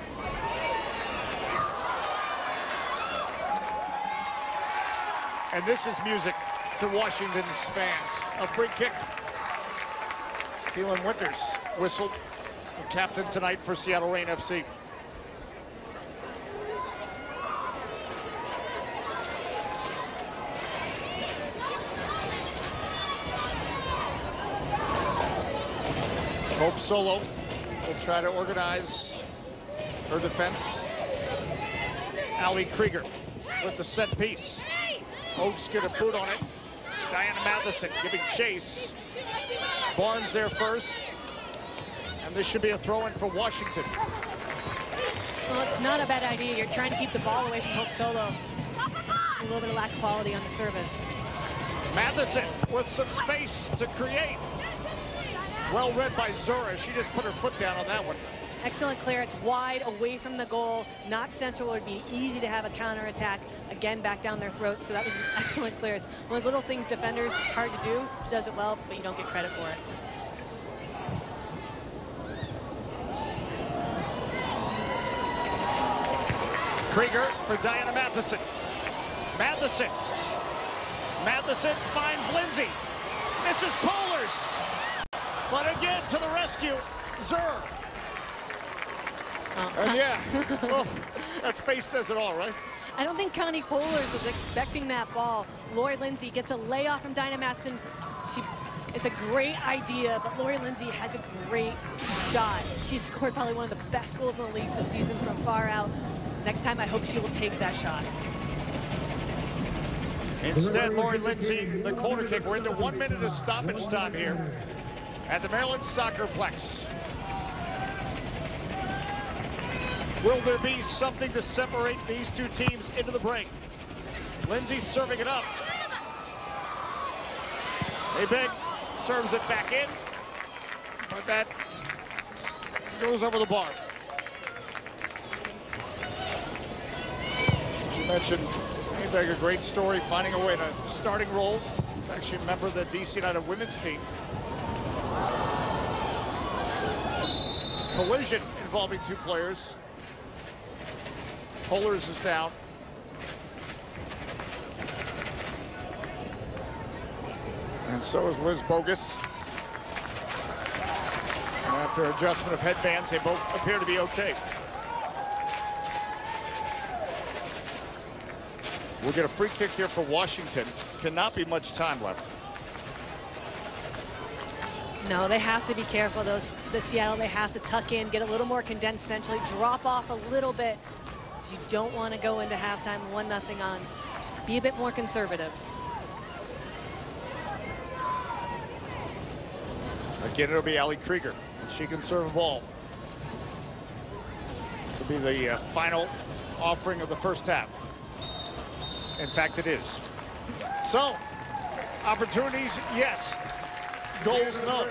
And this is music to Washington's fans. A free kick. Keelan Winters whistled, the captain tonight for Seattle Reign FC. Hope Solo will try to organize her defense. Ali Krieger with the set piece. Oaks get a boot on it. Diana Matheson giving chase. Barnes there first. And this should be a throw-in for Washington. Well, it's not a bad idea. You're trying to keep the ball away from Hope Solo. Just a little bit of lack of quality on the service. Matheson with some space to create. Well read by Zura. She just put her foot down on that one. Excellent clearance, wide away from the goal, not central. It would be easy to have a counterattack, again, back down their throats. So that was an excellent clearance. One of those little things defenders, it's hard to do. She does it well, but you don't get credit for it. Krieger for Diana Matheson. Matheson finds Lindsay. Misses Polars. But again, to the rescue, Zur. And yeah, well, that face says it all, right? I don't think Connie Polars was expecting that ball. Lori Lindsay gets a layoff from Diana Matheson. It's a great idea, but Lori Lindsay has a great shot. She scored probably one of the best goals in the league this season from far out. Next time, I hope she will take that shot. Instead, Lori Lindsay, the corner kick. We're into 1 minute of stoppage time here at the Maryland Soccerplex. Will there be something to separate these two teams into the break? Lindsay serving it up. Abeg serves it back in, but that goes over the bar. You mentioned Abeg, a great story, finding a way in a starting role. He's actually a member of the DC United women's team. Collision involving two players. Polars is down. And so is Liz Bogus. And after adjustment of headbands, they both appear to be okay. We'll get a free kick here for Washington. Cannot be much time left. No, they have to be careful. The Seattle, they have to tuck in, get a little more condensed centrally, drop off a little bit. You don't want to go into halftime 1-0 on. Be a bit more conservative. Again, it'll be Ali Krieger. She can serve a ball. It'll be the final offering of the first half. In fact, it is. So, opportunities, yes. Goals, no.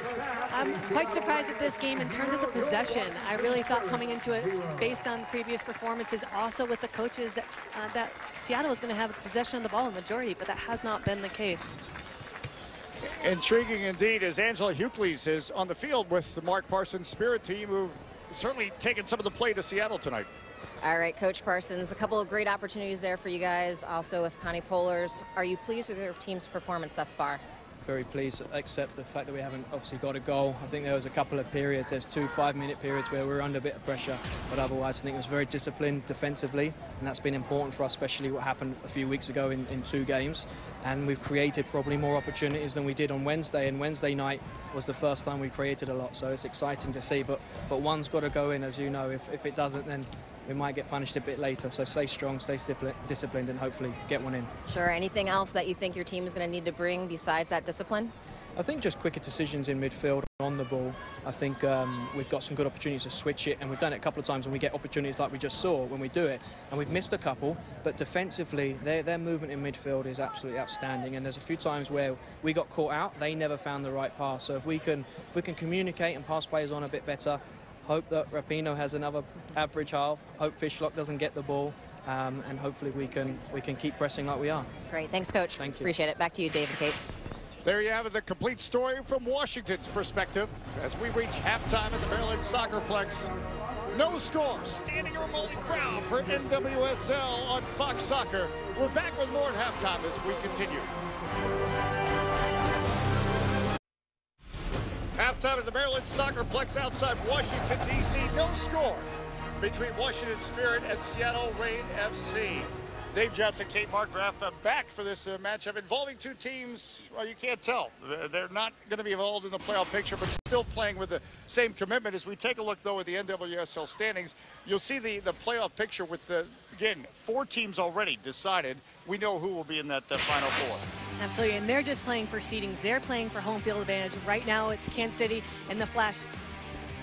I'm quite surprised at this game in terms of the possession. I really thought coming into it, based on previous performances, also with the coaches, that Seattle was going to have possession of the ball in the majority, but that has not been the case. Intriguing indeed, as Angela Hucles is on the field with the Mark Parsons Spirit team, who certainly taken some of the play to Seattle tonight. All right, Coach Parsons, a couple of great opportunities there for you guys, also with Connie Polars. Are you pleased with your team's performance thus far? Very pleased, except the fact that we haven't obviously got a goal. I think there was a couple of periods, there's 2 5-minute periods where we were under a bit of pressure, but otherwise I think it was very disciplined defensively, and that's been important for us, especially what happened a few weeks ago in 2 games. And we've created probably more opportunities than we did on Wednesday, and Wednesday night was the first time we created a lot, so it's exciting to see, but one's got to go in, as you know. If it doesn't, then we might get punished a bit later. So stay strong, stay disciplined, and hopefully get one in. Sure. Anything else that you think your team is going to need to bring besides that discipline? I think just quicker decisions in midfield on the ball. I think we've got some good opportunities to switch it, and we've done it a couple of times when we get opportunities like we just saw when we do it, and we've missed a couple. But defensively, their movement in midfield is absolutely outstanding, and there's a few times where we got caught out. They never found the right pass. So if we can communicate and pass players on a bit better, hope that Rapinoe has another average half, hope Fishlock doesn't get the ball, and hopefully we can keep pressing like we are. Great. Thanks, Coach. Thank you. Appreciate it. Back to you, Dave and Kate. There you have it, the complete story from Washington's perspective as we reach halftime at the Maryland Soccerplex. No score, standing room only crowd for NWSL on Fox Soccer. We're back with more at halftime as we continue. Halftime at the Maryland Soccerplex outside Washington, D.C. No score between Washington Spirit and Seattle Reign FC. Dave Johnson, Kate Markgraf back for this matchup involving two teams. Well, you can't tell. They're not going to be involved in the playoff picture, but still playing with the same commitment. As we take a look, though, at the NWSL standings, you'll see the playoff picture with, again, 4 teams already decided. We know who will be in that Final Four. Absolutely, and they're just playing for seedings. They're playing for home field advantage. Right now, it's Kansas City and the Flash.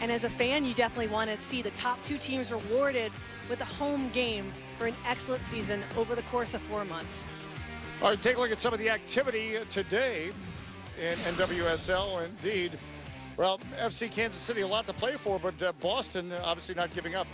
And as a fan, you definitely want to see the top 2 teams rewarded with a home game for an excellent season over the course of 4 months. All right, take a look at some of the activity today in NWSL. Indeed, well, FC Kansas City, a lot to play for, but Boston obviously not giving up.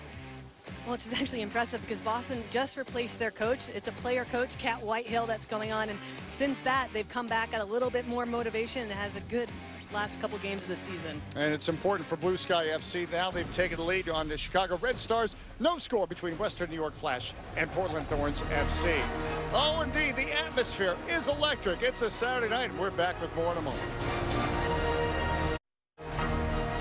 Well, which is actually impressive because Boston just replaced their coach. It's a player coach, Kat Whitehill, that's going on. And since that, they've come back at a little bit more motivation and has a good last couple games of the season. And it's important for Blue Sky FC. Now they've taken the lead on the Chicago Red Stars. No score between Western New York Flash and Portland Thorns FC. Oh, indeed, the atmosphere is electric. It's a Saturday night. We're back with more in a moment.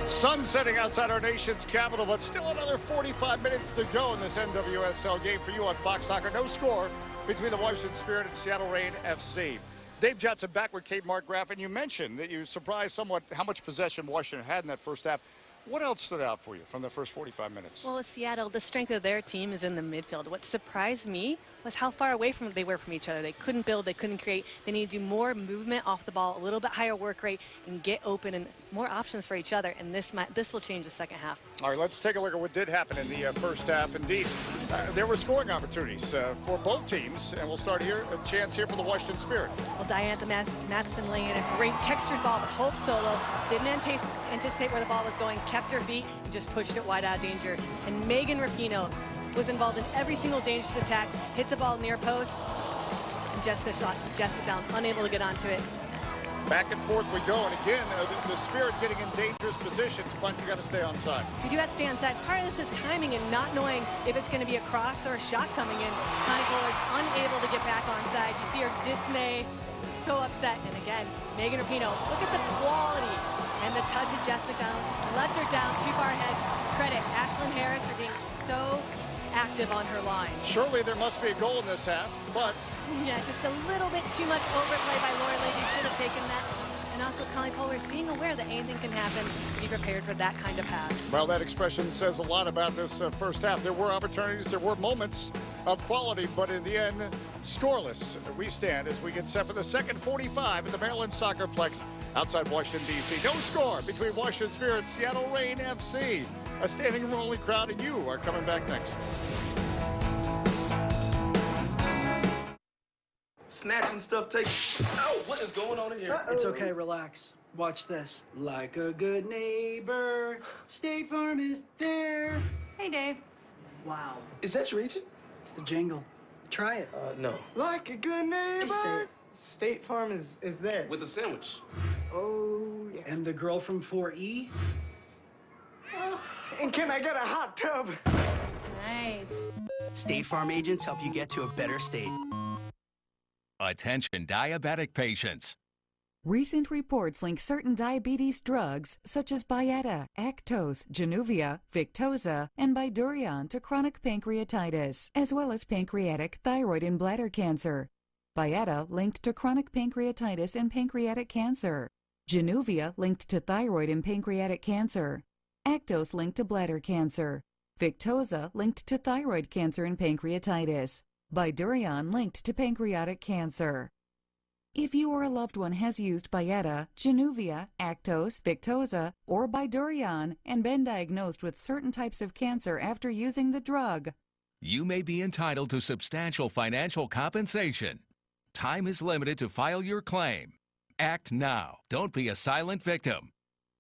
Sun setting outside our nation's capital, but still another 45 minutes to go in this NWSL game for you on Fox Soccer. No score between the Washington Spirit and Seattle Reign FC. Dave Johnson back with Kate Markgraf, and you mentioned that you surprised somewhat how much possession Washington had in that first half. What else stood out for you from the first 45 minutes? Well, with Seattle, the strength of their team is in the midfield. What surprised me was how far away from they were from each other. They couldn't build, they couldn't create. They need to do more movement off the ball, a little bit higher work rate, and get open and more options for each other. And this will change the second half. All right, let's take a look at what did happen in the first half. Indeed, there were scoring opportunities for both teams. And we'll start here, a chance here for the Washington Spirit. Well, Diantha Matheson laying in a great textured ball, but Hope Solo didn't anticipate where the ball was going, kept her feet, and just pushed it wide out of danger. And Megan Rapinoe was involved in every single dangerous attack, hits a ball near post, and Jessica McDowell unable to get onto it. Back and forth we go, and again, the Spirit getting in dangerous positions, but you got to stay on side. You do have to stay on side. Part of this is timing and not knowing if it's going to be a cross or a shot coming in. Connie Kohler is unable to get back on side. You see her dismay, so upset. And again, Megan Rapinoe, look at the quality and the touch of Jess McDonald. Just lets her down too far ahead. Credit Ashlyn Harris for being so active on her line. Surely there must be a goal in this half, but yeah, just a little bit too much overplay by Lori Leahy. Should have taken that. And also Connie Kohler is being aware that anything can happen. Be prepared for that kind of pass. Well, that expression says a lot about this first half. There were opportunities, there were moments of quality, but in the end, scoreless. We stand as we get set for the second 45 in the Maryland Soccerplex outside Washington, D.C. No score between Washington Spirit and Seattle Reign FC. A standing room only crowd, and you are coming back next. Snatching stuff takes. Oh, what is going on in here? It's okay, relax. Watch this. Like a good neighbor, State Farm is there. Hey, Dave. Wow. Is that your agent? It's the jingle. Try it. No. Like a good neighbor. Just say it. State Farm is there. With a sandwich. Oh, yeah. And the girl from 4E? And can I get a hot tub? Nice. State Farm agents help you get to a better state. Attention diabetic patients. Recent reports link certain diabetes drugs, such as Byetta, Actos, Januvia, Victoza, and Bydureon to chronic pancreatitis, as well as pancreatic, thyroid, and bladder cancer. Byetta linked to chronic pancreatitis and pancreatic cancer. Januvia linked to thyroid and pancreatic cancer. Actos linked to bladder cancer. Victoza linked to thyroid cancer and pancreatitis. Bydureon linked to pancreatic cancer. If you or a loved one has used Byetta, Januvia, Actos, Victoza, or Bydureon and been diagnosed with certain types of cancer after using the drug, you may be entitled to substantial financial compensation. Time is limited to file your claim. Act now. Don't be a silent victim.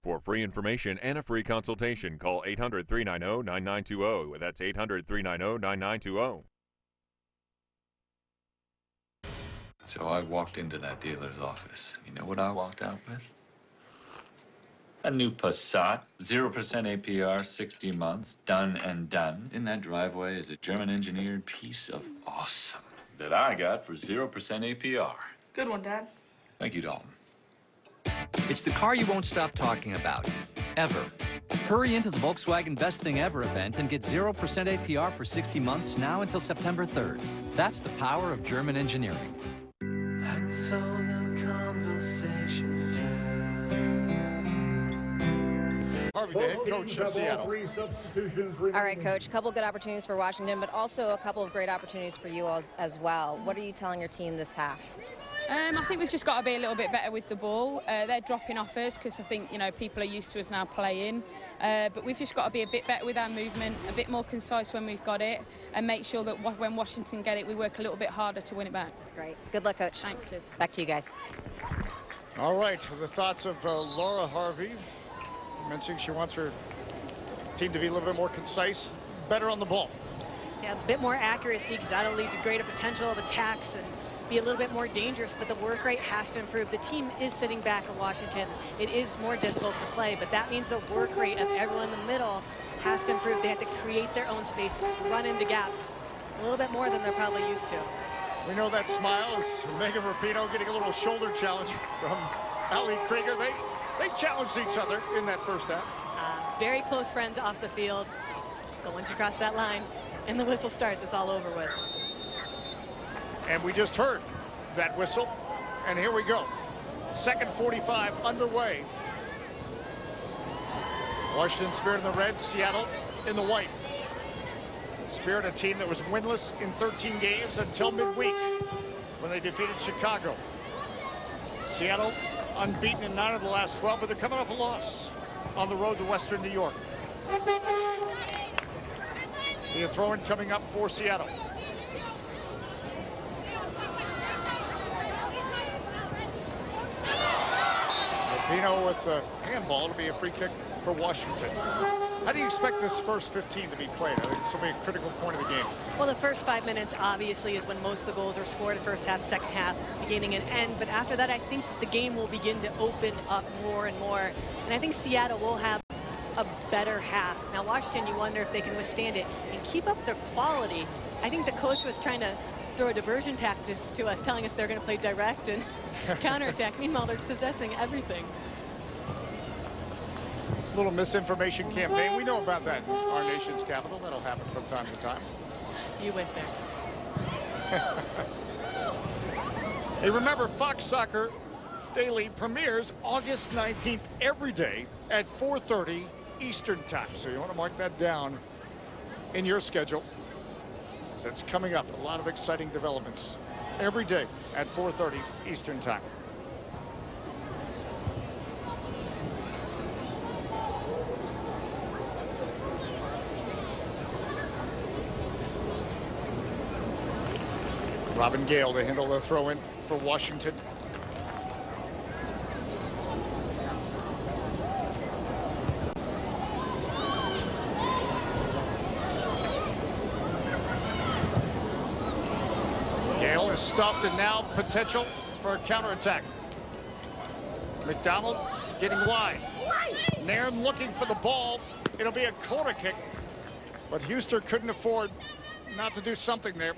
For free information and a free consultation, call 800-390-9920. That's 800-390-9920. So I walked into that dealer's office. You know what I walked out with? A new Passat, 0% APR, 60 months, done and done. In that driveway is a German-engineered piece of awesome that I got for 0% APR. Good one, Dad. Thank you, Dalton. It's the car you won't stop talking about, ever. Hurry into the Volkswagen Best Thing Ever event and get 0% APR for 60 months now until September 3rd. That's the power of German engineering. And so the conversation Harvey, the head coach of Seattle. All right, Coach, a couple good opportunities for Washington, but also a couple of great opportunities for you as well. What are you telling your team this half? I think we've just got to be a little bit better with the ball. They're dropping off us because I think, you know, people are used to us now playing. But we've just got to be a bit better with our movement, a bit more concise when we've got it, and make sure that when Washington get it, we work a little bit harder to win it back. Great. Good luck, Coach. Thanks, Liz. Back to you guys. All right, the thoughts of Laura Harvey. Mentioning she wants her team to be a little bit more concise, better on the ball. Yeah, a bit more accuracy because that'll lead to greater potential of attacks and be a little bit more dangerous, but the work rate has to improve. The team is sitting back in Washington. It is more difficult to play, but that means the work rate of everyone in the middle has to improve. They have to create their own space, run into gaps a little bit more than they're probably used to. We know that smile is Megan Rapinoe getting a little shoulder challenge from Ali Krieger. They challenged each other in that first half. Very close friends off the field, but once you cross that line and the whistle starts, it's all over with. And we just heard that whistle, and here we go. Second 45 underway. Washington Spirit in the red, Seattle in the white. Spirit, a team that was winless in 13 games until midweek when they defeated Chicago. Seattle unbeaten in 9 of the last 12, but they're coming off a loss on the road to Western New York. The throw-in coming up for Seattle. Rapinoe with the handball. It'll be a free kick for Washington. How do you expect this first 15 to be played? I think this will be a critical point of the game. Well, the first 5 minutes obviously is when most of the goals are scored. First half, second half, beginning and end. But after that, I think the game will begin to open up more and more. And I think Seattle will have a better half. Now, Washington, you wonder if they can withstand it and keep up their quality. I think the coach was trying to throw a diversion tactics to us, telling us they're going to play direct and counterattack. Meanwhile, they're possessing everything. Little misinformation campaign. We know about that in our nation's capital. That'll happen from time to time. You went there. Hey, remember, Fox Soccer Daily premieres August 19th every day at 4:30 Eastern Time. So you want to mark that down in your schedule. So it's coming up. A lot of exciting developments every day at 4:30 Eastern Time. Robin Gale to handle the throw-in for Washington. Gale is stuffed, and now potential for a counterattack. McDonald getting wide. Nairn looking for the ball. It'll be a corner kick, but Huster couldn't afford not to do something there,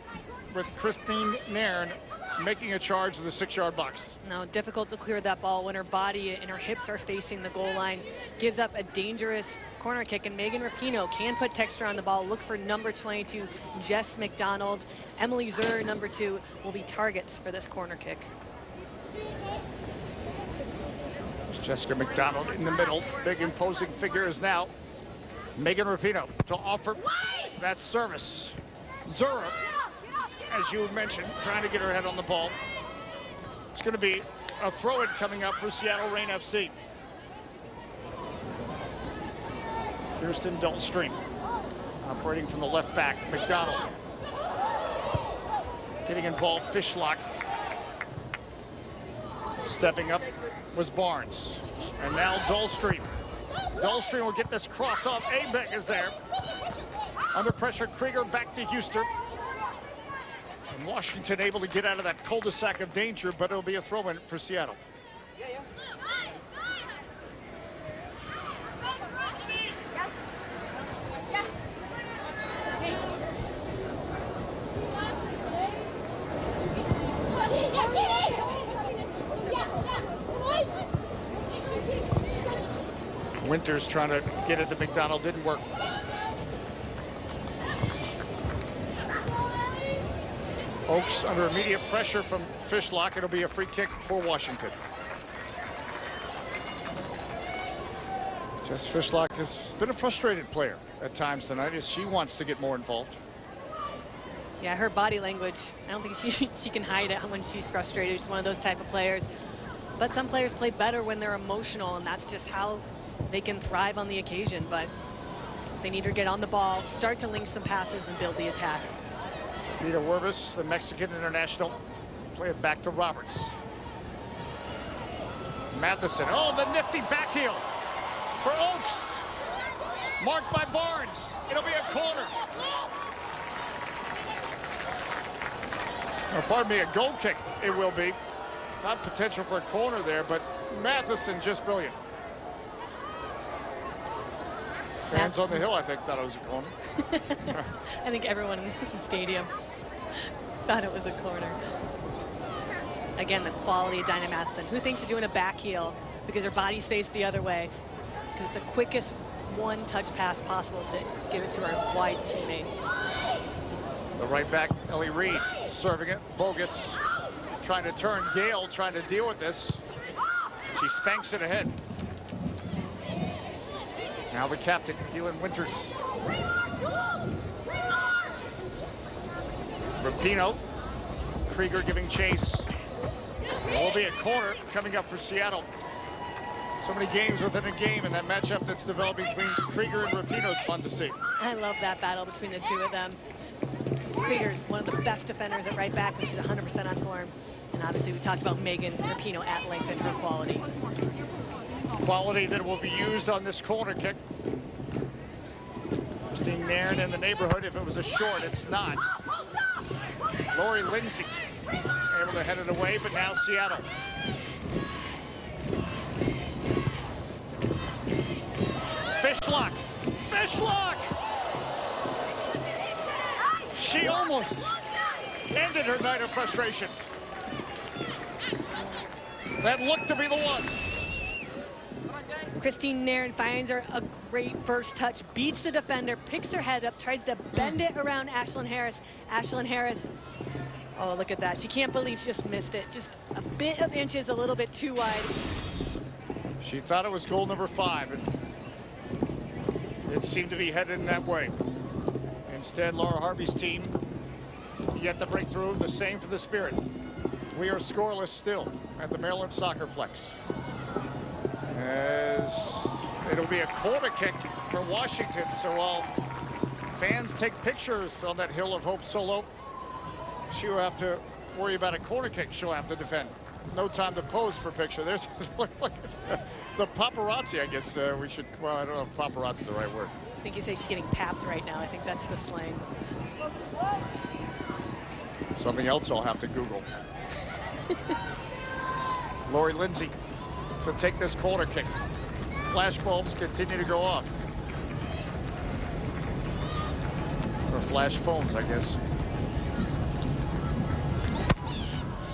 with Christine Nairn making a charge to the 6-yard box. No, difficult to clear that ball when her body and her hips are facing the goal line. Gives up a dangerous corner kick, and Megan Rapinoe can put texture on the ball. Look for number 22, Jess McDonald. Emily Zur, number 2, will be targets for this corner kick. Jessica McDonald in the middle. Big imposing figure is now Megan Rapinoe to offer that service. Zura, as you mentioned, trying to get her head on the ball. It's going to be a throw-in coming up for Seattle Reign FC. Kirsten Dullstream operating from the left back. McDonald getting involved. Fishlock. Stepping up was Barnes. And now Dullstream. Dullstream will get this cross off. Abeck is there. Under pressure, Krieger back to Houston. And Washington able to get out of that cul-de-sac of danger, but it'll be a throw-in for Seattle. Winters trying to get it to McDonald, didn't work. Oaks under immediate pressure from Fishlock. It'll be a free kick for Washington. Jess Fishlock has been a frustrated player at times tonight as she wants to get more involved. Yeah, her body language, I don't think she can hide it when she's frustrated. She's one of those type of players. But some players play better when they're emotional, and that's just how they can thrive on the occasion. But they need to get on the ball, start to link some passes, and build the attack. Peter Werbis, the Mexican international, play it back to Roberts. Matheson, oh, the nifty back heel for Oaks. Marked by Barnes. It'll be a corner. Or pardon me, a goal kick it will be. Not potential for a corner there, but Matheson just brilliant. Fans on the hill, I think, thought it was a corner. I think everyone in the stadium thought it was a corner. Again, the quality of Dinah Matheson, who thinks of doing a back heel because her body's faced the other way, because it's the quickest one-touch pass possible to give it to her wide teammate. The right back, Ellie Reed, serving it. Bogus trying to turn. Gale trying to deal with this. She spanks it ahead. Now the captain, Keelan Winters. Rapinoe. Krieger giving chase. It will be a corner coming up for Seattle. So many games within a game, and that matchup that's developing between Krieger and Rapinoe is fun to see. I love that battle between the two of them. Krieger's one of the best defenders at right back, which is 100% on form. And obviously we talked about Megan Rapinoe at length and her quality. Quality that will be used on this corner kick. Christine Nairn in the neighborhood. If it was a short, it's not. Lori Lindsay able to head it away, but now Seattle. Fishlock. Fishlock! She almost ended her night of frustration. That looked to be the one. Christine Nairn finds her a great first touch, beats the defender, picks her head up, tries to bend it around Ashlyn Harris. Ashlyn Harris, oh, look at that. She can't believe she just missed it. Just a bit of inches, a little bit too wide. She thought it was goal number 5. And it seemed to be headed in that way. Instead, Laura Harvey's team yet to break through. The same for the Spirit. We are scoreless still at the Maryland Soccerplex. As it'll be a corner kick for Washington. So while fans take pictures on that Hill of Hope solo, she will have to worry about a corner kick she'll have to defend. No time to pose for a picture. There's look at the paparazzi, I guess we should, well, I don't know if paparazzi is the right word. I think you say she's getting papped right now. I think that's the slang. Something else I'll have to Google. Lori Lindsay to take this corner kick. Flash bulbs continue to go off. Or flash phones, I guess.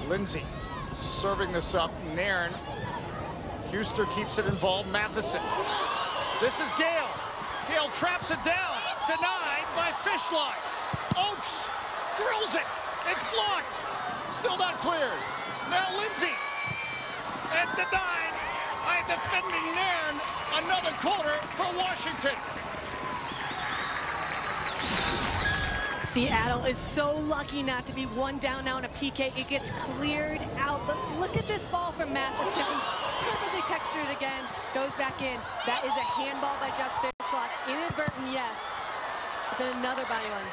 Lindsay serving this up. Nairn. Huster keeps it involved. Matheson. This is Gale. Gale traps it down. Denied by Fishlock. Oaks drills it. It's blocked. Still not cleared. Now Lindsay. And denied by defending Nairn. Another corner for Washington. Seattle is so lucky not to be one down now in a PK. It gets cleared out, but look at this ball from Matheson. Perfectly textured again, goes back in. That is a handball by Jess Fishlock. Inadvertent, yes, but then another body one.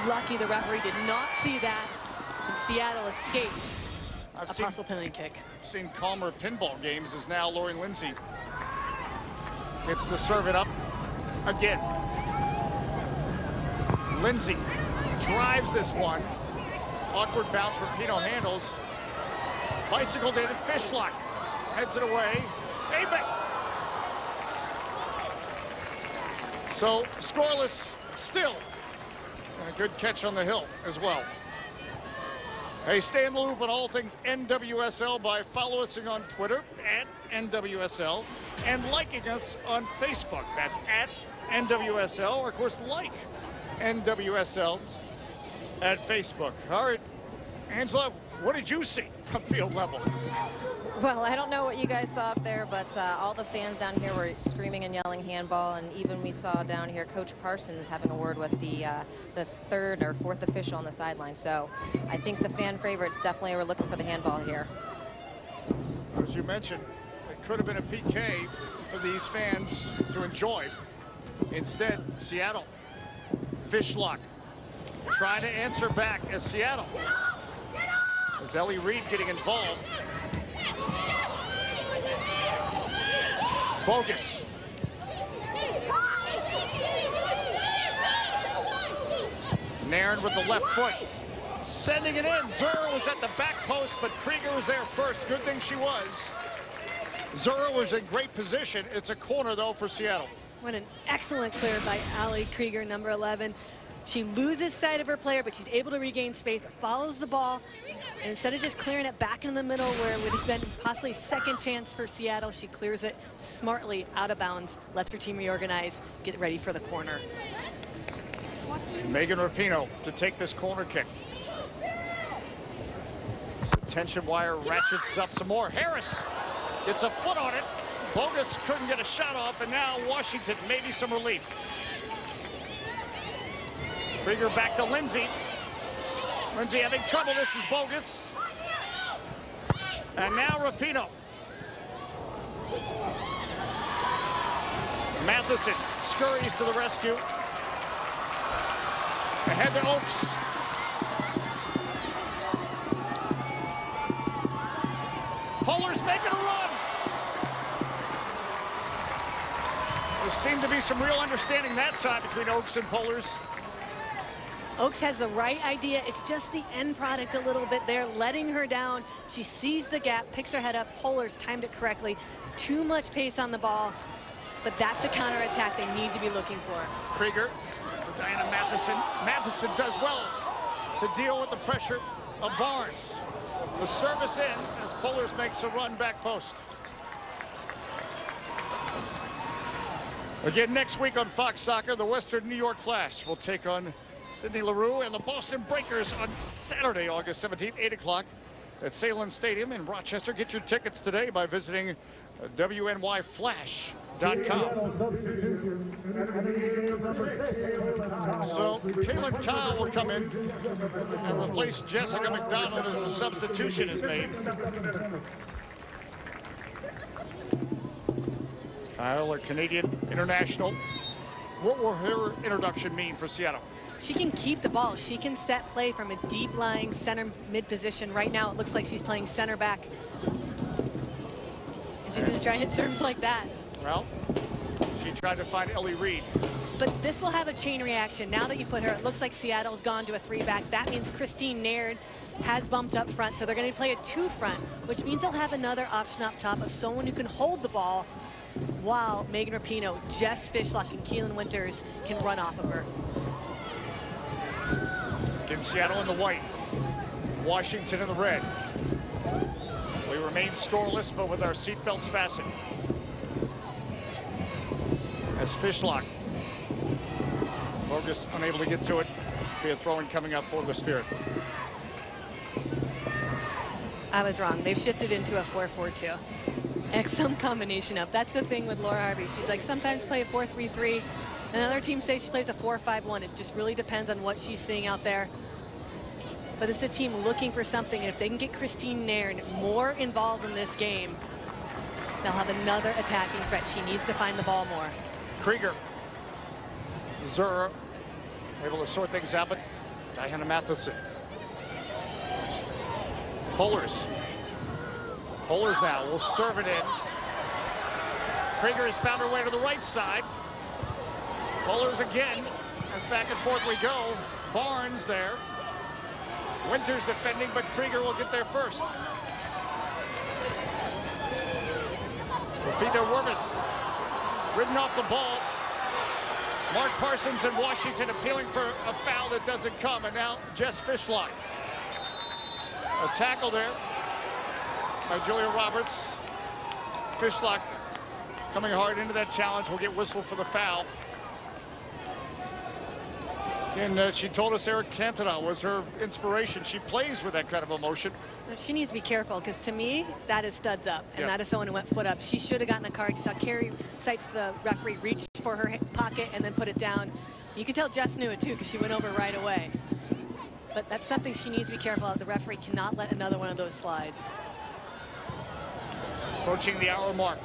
Lucky the referee did not see that, and Seattle escaped a possible penalty kick. I've seen calmer pinball games as now Lauren Lindsay gets to serve it up again. Lindsay drives this one. Awkward bounce, Rapinoe handles. Bicycled in, and Fishlock heads it away. Abek. So scoreless still. And a good catch on the hill as well. Hey, stay in the loop on all things NWSL by following us on Twitter @NWSL and liking us on Facebook. That's @NWSL, or of course like NWSL at Facebook. All right, Angela, what did you see from field level? Well, I don't know what you guys saw up there, but all the fans down here were screaming and yelling handball, and even we saw down here Coach Parsons having a word with the third or fourth official on the sideline. So I think the fan favorites definitely were looking for the handball here. As you mentioned, it could have been a PK for these fans to enjoy. Instead, Seattle. Fishlock trying to answer back as Seattle. As Ellie Reed getting involved. Bogus. Nairn with the left foot. Sending it in. Zura was at the back post, but Krieger was there first. Good thing she was. Zura was in great position. It's a corner, though, for Seattle. What an excellent clear by Ali Krieger, number 11. She loses sight of her player, but she's able to regain space, follows the ball, and instead of just clearing it back in the middle where it would have been possibly second chance for Seattle, she clears it smartly out of bounds, lets her team reorganize, get ready for the corner. Megan Rapinoe to take this corner kick. So tension wire ratchets up some more. Harris gets a foot on it. Bogus couldn't get a shot off, and now Washington maybe some relief. Krieger back to Lindsay. Lindsay having trouble. This is Bogus. And now Rapinoe. Matheson scurries to the rescue. Ahead to Oakes. Polar's making a run. There seemed to be some real understanding that time between Oakes and Polars. Oakes has the right idea. It's just the end product a little bit there, letting her down. She sees the gap, picks her head up. Polars timed it correctly. Too much pace on the ball, but that's a counterattack they need to be looking for. Krieger to Diana Matheson. Matheson does well to deal with the pressure of Barnes. The service in as Polars makes a run back post. Again, next week on Fox Soccer, the Western New York Flash will take on Sydney Leroux and the Boston Breakers on Saturday, August 17th, 8 o'clock at Salem Stadium in Rochester. Get your tickets today by visiting WNYFlash.com. So Kaylin Kyle will come in and replace Jessica McDonald as a substitution is made. Kyle, a Canadian international. What will her introduction mean for Seattle? She can keep the ball. She can set play from a deep lying center mid position. Right now it looks like she's playing center back. And she's going to try and hit serves like that. Well, she tried to find Ellie Reed. But this will have a chain reaction. Now that you put her, it looks like Seattle's gone to a 3-back. That means Christine Nairn has bumped up front. So they're going to play a 2-front, which means they'll have another option up top of someone who can hold the ball while Megan Rapinoe, Jess Fishlock, and Keelan Winters can run off of her. In Seattle in the white, Washington in the red. We remain scoreless, but with our seatbelts fastened. As Fishlock, Bogus unable to get to it. Be a throw-in coming up for the Spirit. I was wrong. They've shifted into a 4-4-2. And some combination of. That's the thing with Laura Harvey. She's like, sometimes play a 4-3-3. Another team says she plays a 4-5-1. It just really depends on what she's seeing out there. But it's a team looking for something, and if they can get Christine Nairn more involved in this game, they'll have another attacking threat. She needs to find the ball more. Krieger, Zura, able to sort things out, but Diana Matheson. Pollers now will serve it in. Krieger has found her way to the right side. Pollers again, as back and forth we go. Barnes there. Winters defending, but Krieger will get there first. Peter Wervis ridden off the ball. Mark Parsons and Washington appealing for a foul that doesn't come, and now Jess Fishlock. A tackle there by Julia Roberts. Fishlock coming hard into that challenge, will get whistled for the foul. And she told us Eric Cantona was her inspiration. She plays with that kind of emotion. She needs to be careful, because to me, that is studs up, and that is someone who went foot up. She should have gotten a card. You saw Carrie Seitz, the referee, reach for her pocket and then put it down. You could tell Jess knew it too, because she went over right away. But that's something she needs to be careful of. The referee cannot let another one of those slide. Approaching the hour mark.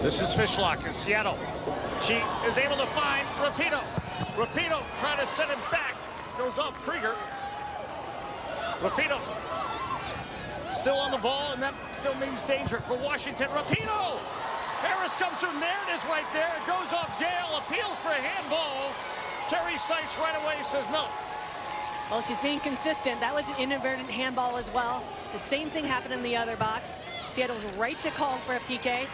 This is Fishlock in Seattle. She is able to find Rapinoe. Rapinoe trying to set him back. Goes off Krieger. Rapinoe still on the ball, and that still means danger for Washington. Rapinoe! Harris comes through. Nairn is right there. It goes off Gale. Appeals for a handball. Carrie Seitz right away says no. Well, she's being consistent. That was an inadvertent handball as well. The same thing happened in the other box. Seattle's right to call for a PK.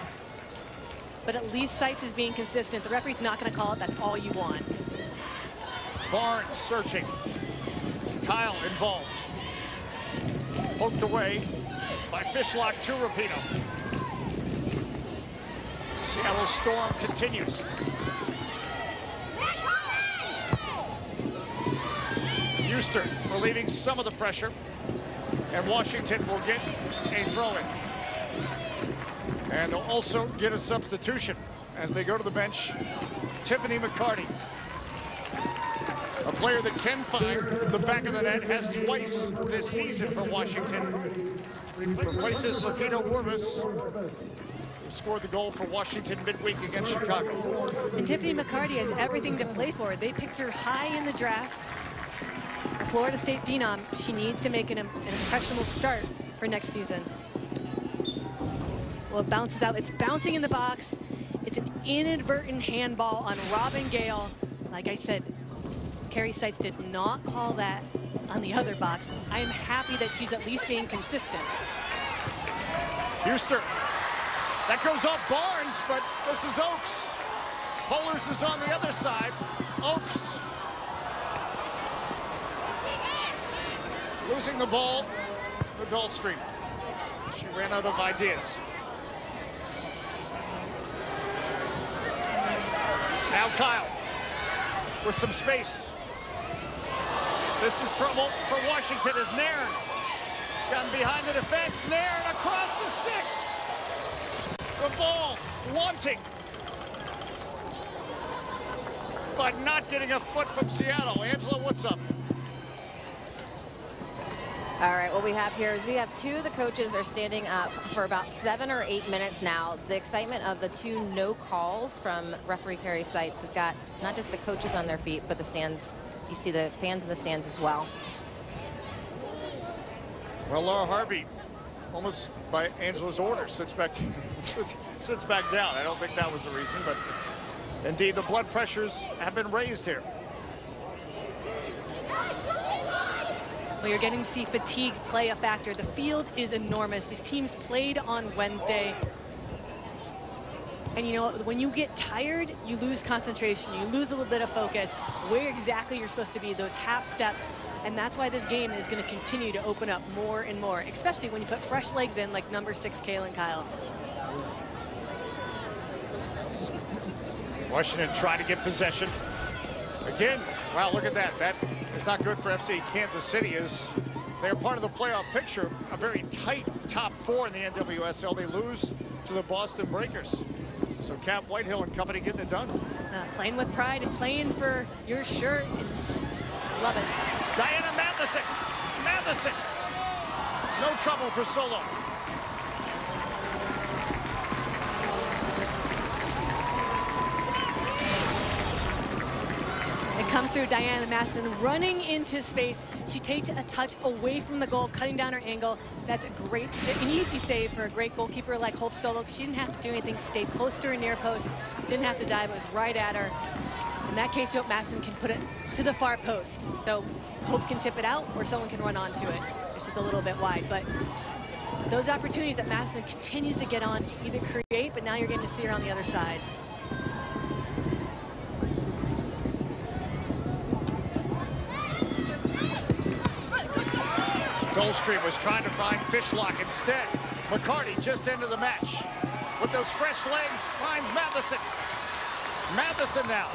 But at least Seitz is being consistent. The referee's not going to call it. That's all you want. Barnes searching. Kyle involved. Poked away by Fishlock to Rapinoe. Seattle storm continues. Huster relieving some of the pressure. And Washington will get a throw-in. And they'll also get a substitution as they go to the bench. Tiffany McCarty, a player that can find the back of the net, has twice this season for Washington. Replaces Lupita Wervis, who scored the goal for Washington midweek against Chicago. And Tiffany McCarty has everything to play for. They picked her high in the draft. A Florida State phenom. She needs to make an impressionable start for next season. Well, it bounces out. It's bouncing in the box. It's an inadvertent handball on Robin Gale. Like I said, Carrie Seitz did not call that on the other box. I am happy that she's at least being consistent. Huster. That goes off Barnes, but this is Oakes. Pollers is on the other side. Oakes losing the ball for Gulfstream. She ran out of ideas. Now Kyle with some space. This is trouble for Washington as Nairn. She's gotten behind the defense. Nairn across the 6. The ball wanting, but not getting a foot from Seattle. Angela, what's up? All right, what we have here is we have two of the coaches are standing up for about 7 or 8 minutes now. The excitement of the 2 no calls from referee Carrie Seitz has got not just the coaches on their feet, but the stands. You see the fans in the stands as well. Well, Laura Harvey, almost by Angela's order, sits back down. I don't think that was the reason, but indeed the blood pressures have been raised here. Well, you're getting to see fatigue play a factor. The field is enormous. These teams played on Wednesday. And you know, when you get tired, you lose concentration, you lose a little bit of focus, where exactly you're supposed to be, those half steps. And that's why this game is going to continue to open up more and more, especially when you put fresh legs in like number 6, Kaylyn Kyle. Washington trying to get possession. Again, wow, look at that. That is not good for FC Kansas City as they're part of the playoff picture. A very tight top 4 in the NWSL. They lose to the Boston Breakers. So Cap Whitehill and company getting it done. Playing with pride and playing for your shirt. Love it. Diana Matheson. Matheson. No trouble for Solo. It comes through Diana Matheson running into space. She takes a touch away from the goal, cutting down her angle. That's a great, an easy save for a great goalkeeper like Hope Solo. She didn't have to do anything, stayed close to her near post, didn't have to dive, it was right at her. In that case, Hope Matheson can put it to the far post. So Hope can tip it out or someone can run onto it. It's just a little bit wide, but those opportunities that Matheson continues to get on, either create, but now you're getting to see her on the other side. Gulfstream was trying to find Fishlock instead. McCarty just into the match. With those fresh legs, finds Matheson. Matheson now.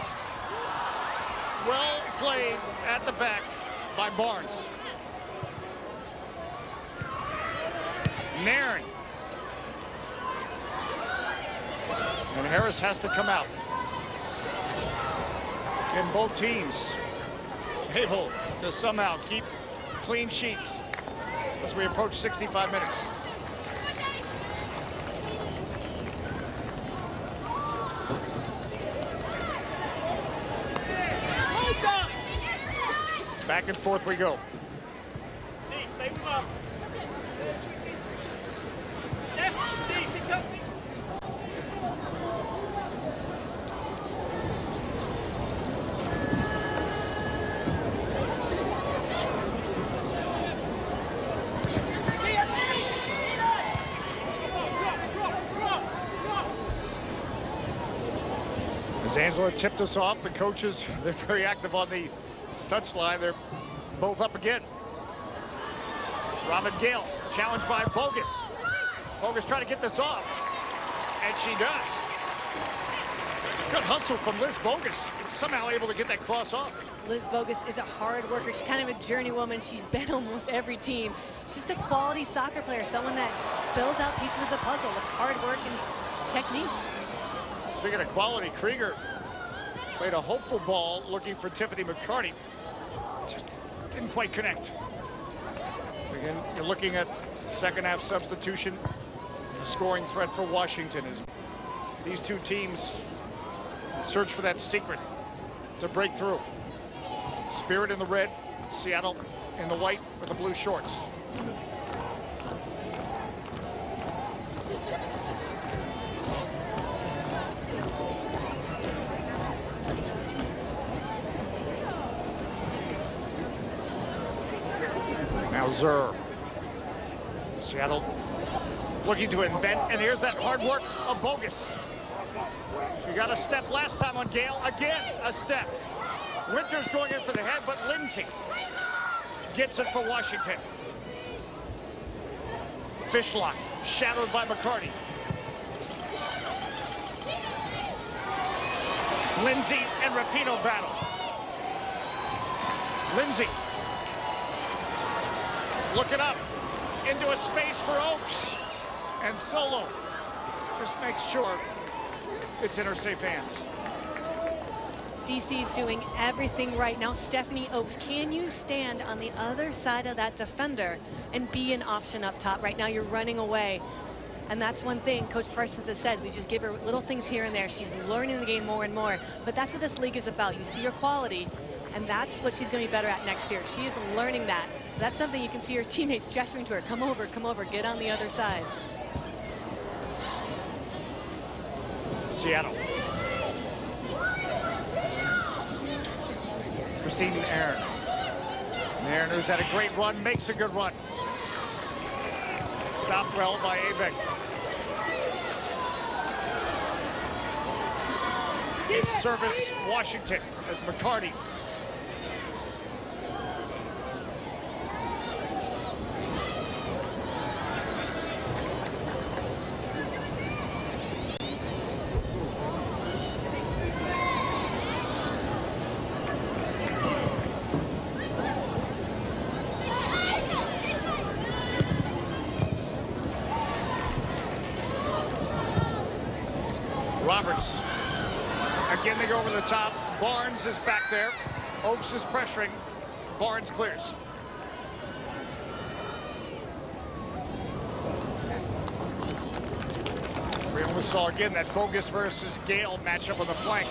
Well played at the back by Barnes. Nairn. And Harris has to come out. And both teams able to somehow keep clean sheets as we approach 65 minutes. Back and forth we go. As Angela tipped us off, the coaches, they're very active on the touchline. They're both up again. Robin Gale challenged by Bogus. Bogus trying to get this off, and she does. Good hustle from Liz Bogus, somehow able to get that cross off. Liz Bogus is a hard worker. She's kind of a journeywoman. She's been almost every team. She's just a quality soccer player, someone that fills out pieces of the puzzle with hard work and technique. Speaking of quality, Krieger played a hopeful ball looking for Tiffany McCarty. Just didn't quite connect. Again, you're looking at second half substitution, a scoring threat for Washington as these two teams search for that secret to break through. Spirit in the red, Seattle in the white with the blue shorts. Now Zur. Seattle looking to invent, and here's that hard work of Bogus. She got a step last time on Gale. Again, a step. Winters going in for the head, but Lindsay gets it for Washington. Fishlock shadowed by McCarty. Lindsay and Rapinoe battle. Lindsay looking up into a space for Oakes, and Solo just makes sure it's in her safe hands. DC's doing everything right now. Stephanie Oakes, can you stand on the other side of that defender and be an option up top? Right now you're running away, and that's one thing Coach Parsons has said. We just give her little things here and there. She's learning the game more and more, but that's what this league is about. You see her quality, and that's what she's going to be better at next year. She is learning that. That's something you can see her teammates gesturing to her. Come over, get on the other side. Seattle. Christine Nairn. Nairn, who's had a great run, makes a good run. Stopped well by Abek. It's service Washington as McCarty. Roberts. Again, they go over the top. Barnes is back there. Oaks is pressuring. Barnes clears. We almost saw again that Bogus versus Gale matchup on the flank.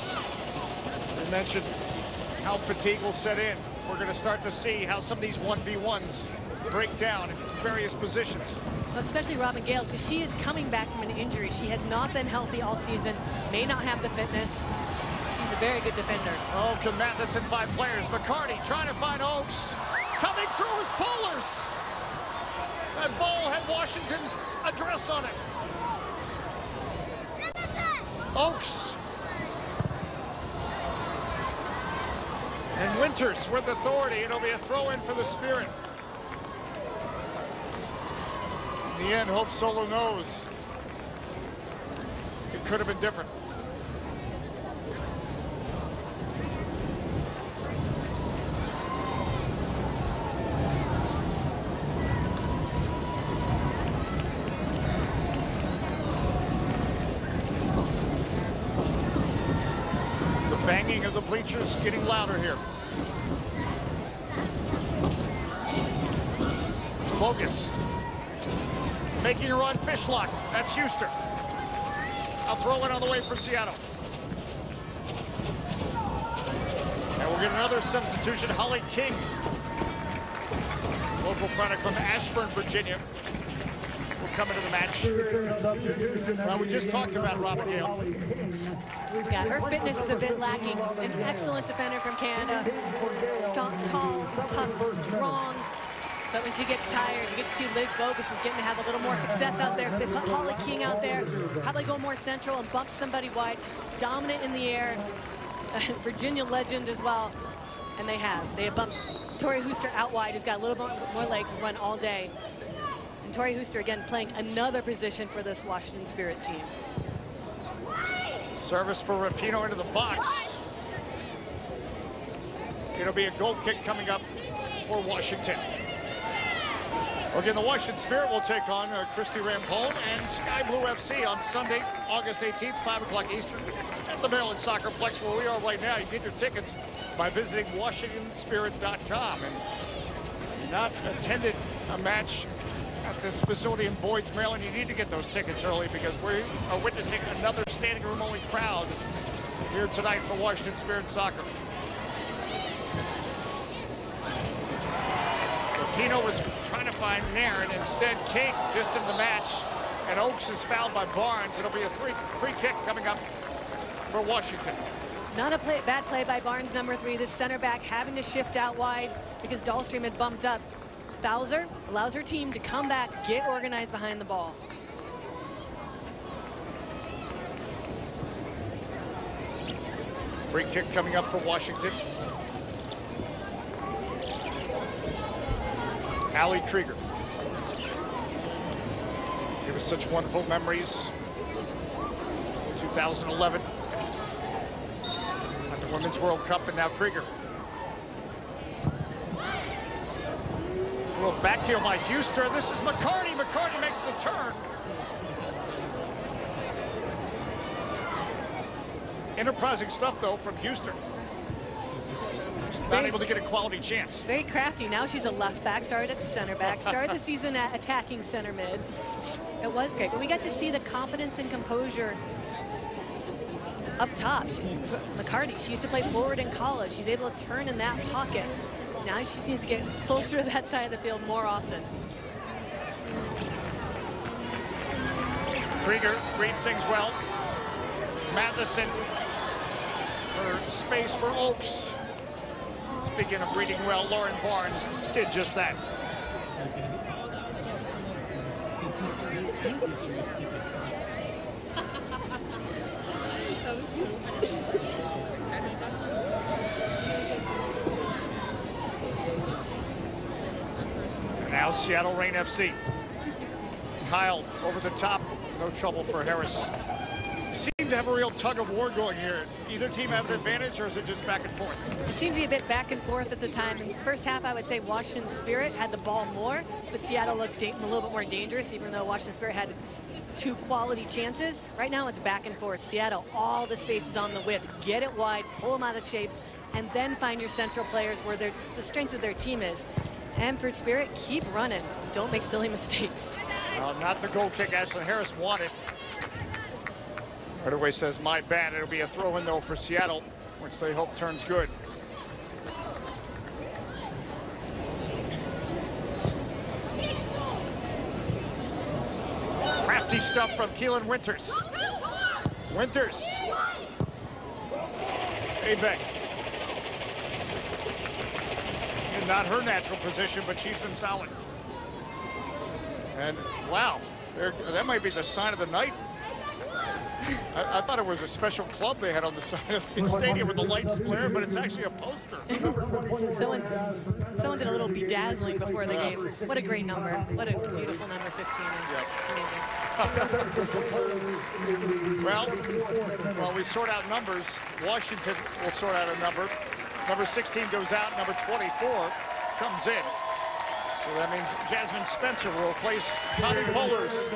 I mentioned how fatigue will set in. We're going to start to see how some of these 1v1s break down in various positions. Well, especially Robin Gale, because she is coming back from an injury. She has not been healthy all season, may not have the fitness. She's a very good defender. Oh, can Matheson find players? McCarty trying to find Oaks. Coming through his Polars. That ball had Washington's address on it. Oaks. And Winters with authority. It'll be a throw-in for the Spirit. In the end, Hope Solo knows it could have been different. The banging of the bleachers getting louder here. Bogus. Making a run, Fishlock. That's Houston. I'll throw it on the way for Seattle. And we'll get another substitution, Holly King. Local product from Ashburn, Virginia. Will come into the match. Well, we just talked about Robin Gale. Yeah, her fitness is a bit lacking. An excellent defender from Canada. Tall, tough, strong. But when she gets tired, you get to see Liz Bogus is getting to have a little more success out there. So they put Holly King out there, probably go more central and bump somebody wide. Dominant in the air. Virginia legend as well. And they have. They have bumped Tori Hooster out wide, who's got a little bit more legs and run all day. And Tori Hooster, again, playing another position for this Washington Spirit team. Service for Rapinoe into the box. It'll be a goal kick coming up for Washington. Again, the Washington Spirit will take on Christy Rampone and Sky Blue FC on Sunday, August 18th, 5 o'clock Eastern, at the Maryland Soccerplex, where we are right now. You get your tickets by visiting WashingtonSpirit.com. And if you've not attended a match at this facility in Boyd's, Maryland, you need to get those tickets early, because we are witnessing another standing room only crowd here tonight for Washington Spirit Soccer. Rapinoe was trying to find Nairn. Instead, King just in the match. And Oaks is fouled by Barnes. It'll be a free kick coming up for Washington. Not a bad play by Barnes, number 3. This center back having to shift out wide because Dahlstrom had bumped up. Bowser allows her team to come back, get organized behind the ball. Free kick coming up for Washington. Allie Krieger. Give us such wonderful memories. 2011 at the Women's World Cup, and now Krieger. A little back heel by Houston. This is McCarty. McCarty makes the turn. Enterprising stuff, though, from Houston. Not able to get a quality chance. Very crafty. Now she's a left back, started at center back, started the season at attacking center mid. It was great, but we got to see the confidence and composure up top. McCarty, she used to play forward in college. She's able to turn in that pocket. Now she just needs to get closer to that side of the field more often. Krieger reads things well. Matheson for space for Oaks. Speaking of reading well, Lauren Barnes did just that. Now Seattle Reign FC. Kyle over the top. No trouble for Harris. Seem to have a real tug of war going here. Either team have an advantage, or is it just back and forth? It seemed to be a bit back and forth at the time. In the first half, I would say Washington Spirit had the ball more, but Seattle looked a little bit more dangerous, even though Washington Spirit had 2 quality chances. Right now, it's back and forth. Seattle, all the space is on the width. Get it wide, pull them out of shape, and then find your central players where the strength of their team is. And for Spirit, keep running. Don't make silly mistakes. Not the goal kick Ashlyn Harris wanted. Hardaway says, my bad. It'll be a throw-in, though, for Seattle, which they hope turns good. Crafty stuff from Keelan Winters. Winters. Abeck. Not her natural position, but she's been solid. And wow, that might be the sign of the night. I thought it was a special club they had on the side of the stadium with the lights flaring, but it's actually a poster. Someone did a little bedazzling before the game. What a great number. What a beautiful number, 15. Amazing. Well, while we sort out numbers, Washington will sort out a number. Number 16 goes out, number 24 comes in. So that means Jasmine Spencer will replace Connie Pullers.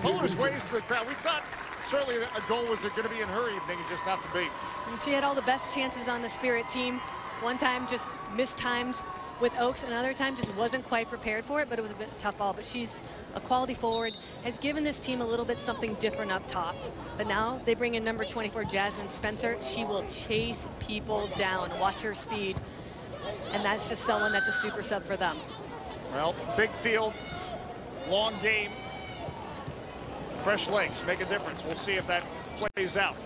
Pullers waves to the crowd. We thought certainly a goal was going to be in her evening, and just not to be. And she had all the best chances on the Spirit team. One time just mistimed with Oaks, another time just wasn't quite prepared for it, but it was a bit tough ball. But she's a quality forward, has given this team a little bit something different up top. But now they bring in number 24, Jasmine Spencer. She will chase people down, watch her speed. And that's just someone that's a super sub for them. Well, big field, long game, fresh legs make a difference. We'll see if that plays out.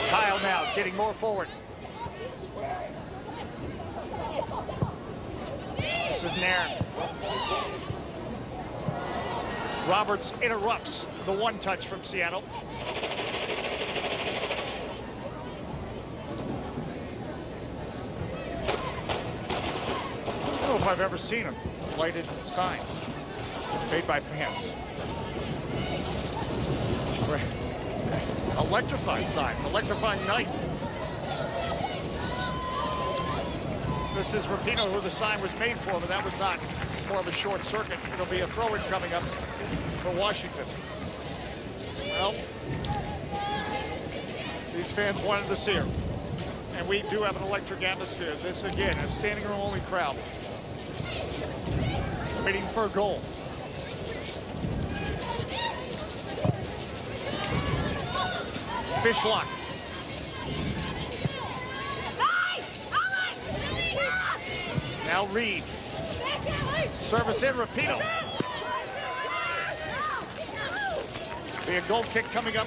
Kyle now getting more forward. This is Nairn. Roberts interrupts the one touch from Seattle. I don't know if I've ever seen them. Lighted signs made by fans. Electrified signs, electrifying night. This is Rapinoe, who the sign was made for, but that was not more of a short circuit. It'll be a throw-in coming up for Washington. Well, these fans wanted to see her. And we do have an electric atmosphere. This, again, a standing room only crowd. Waiting for a goal. Fishlock. Now Reed. Service in, Rapinoe. Be a goal kick coming up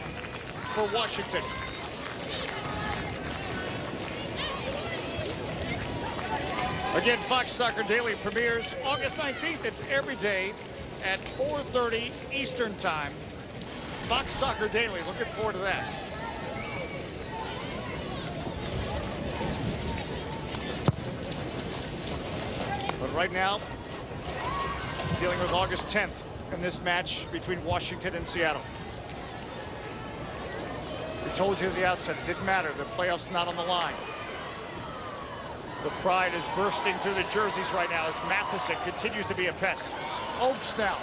for Washington. Again, Fox Soccer Daily premieres August 19th. It's every day at 4:30 Eastern Time. Fox Soccer Daily, looking forward to that. But right now, dealing with August 10th in this match between Washington and Seattle. We told you at the outset, it didn't matter. The playoffs not on the line. The pride is bursting through the jerseys right now as Matheson continues to be a pest. Oaks now.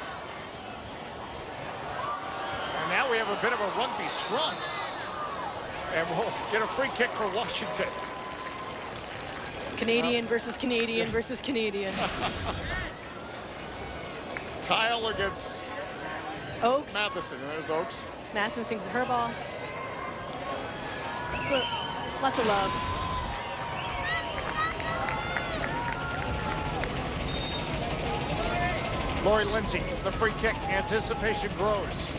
And now we have a bit of a rugby scrum. And we'll get a free kick for Washington. Canadian versus Canadian versus Canadian. Kyle against Oaks. Matheson. There's Oaks. Matheson sings her ball. Lots of love. Lori Lindsay, the free kick. Anticipation grows.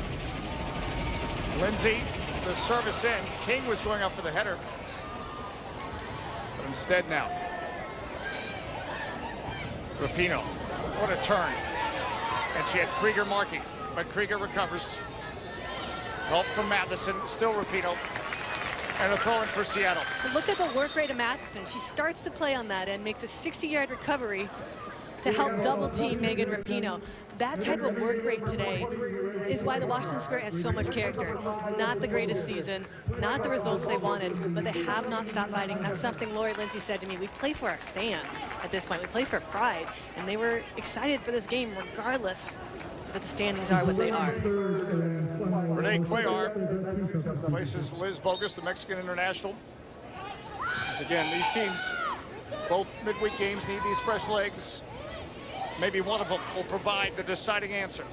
Lindsay, the service in. King was going up for the header. But instead now, Rapinoe. What a turn. And she had Krieger marking, but Krieger recovers. Help from Matheson, still Rapinoe. And a throw in for Seattle. Look at the work rate of Matheson. She starts to play on that end, makes a 60-yard recovery to help double team Megan Rapinoe. That type of work rate today is why the Washington Spirit has so much character. Not the greatest season, not the results they wanted, but they have not stopped fighting. That's something Lori Lindsay said to me. We play for our fans at this point. We play for pride, and they were excited for this game regardless that the standings are what they are. Renee Cuellar places Liz Bogus, the Mexican international. As again, these teams, both midweek games, need these fresh legs. Maybe one of them will provide the deciding answer.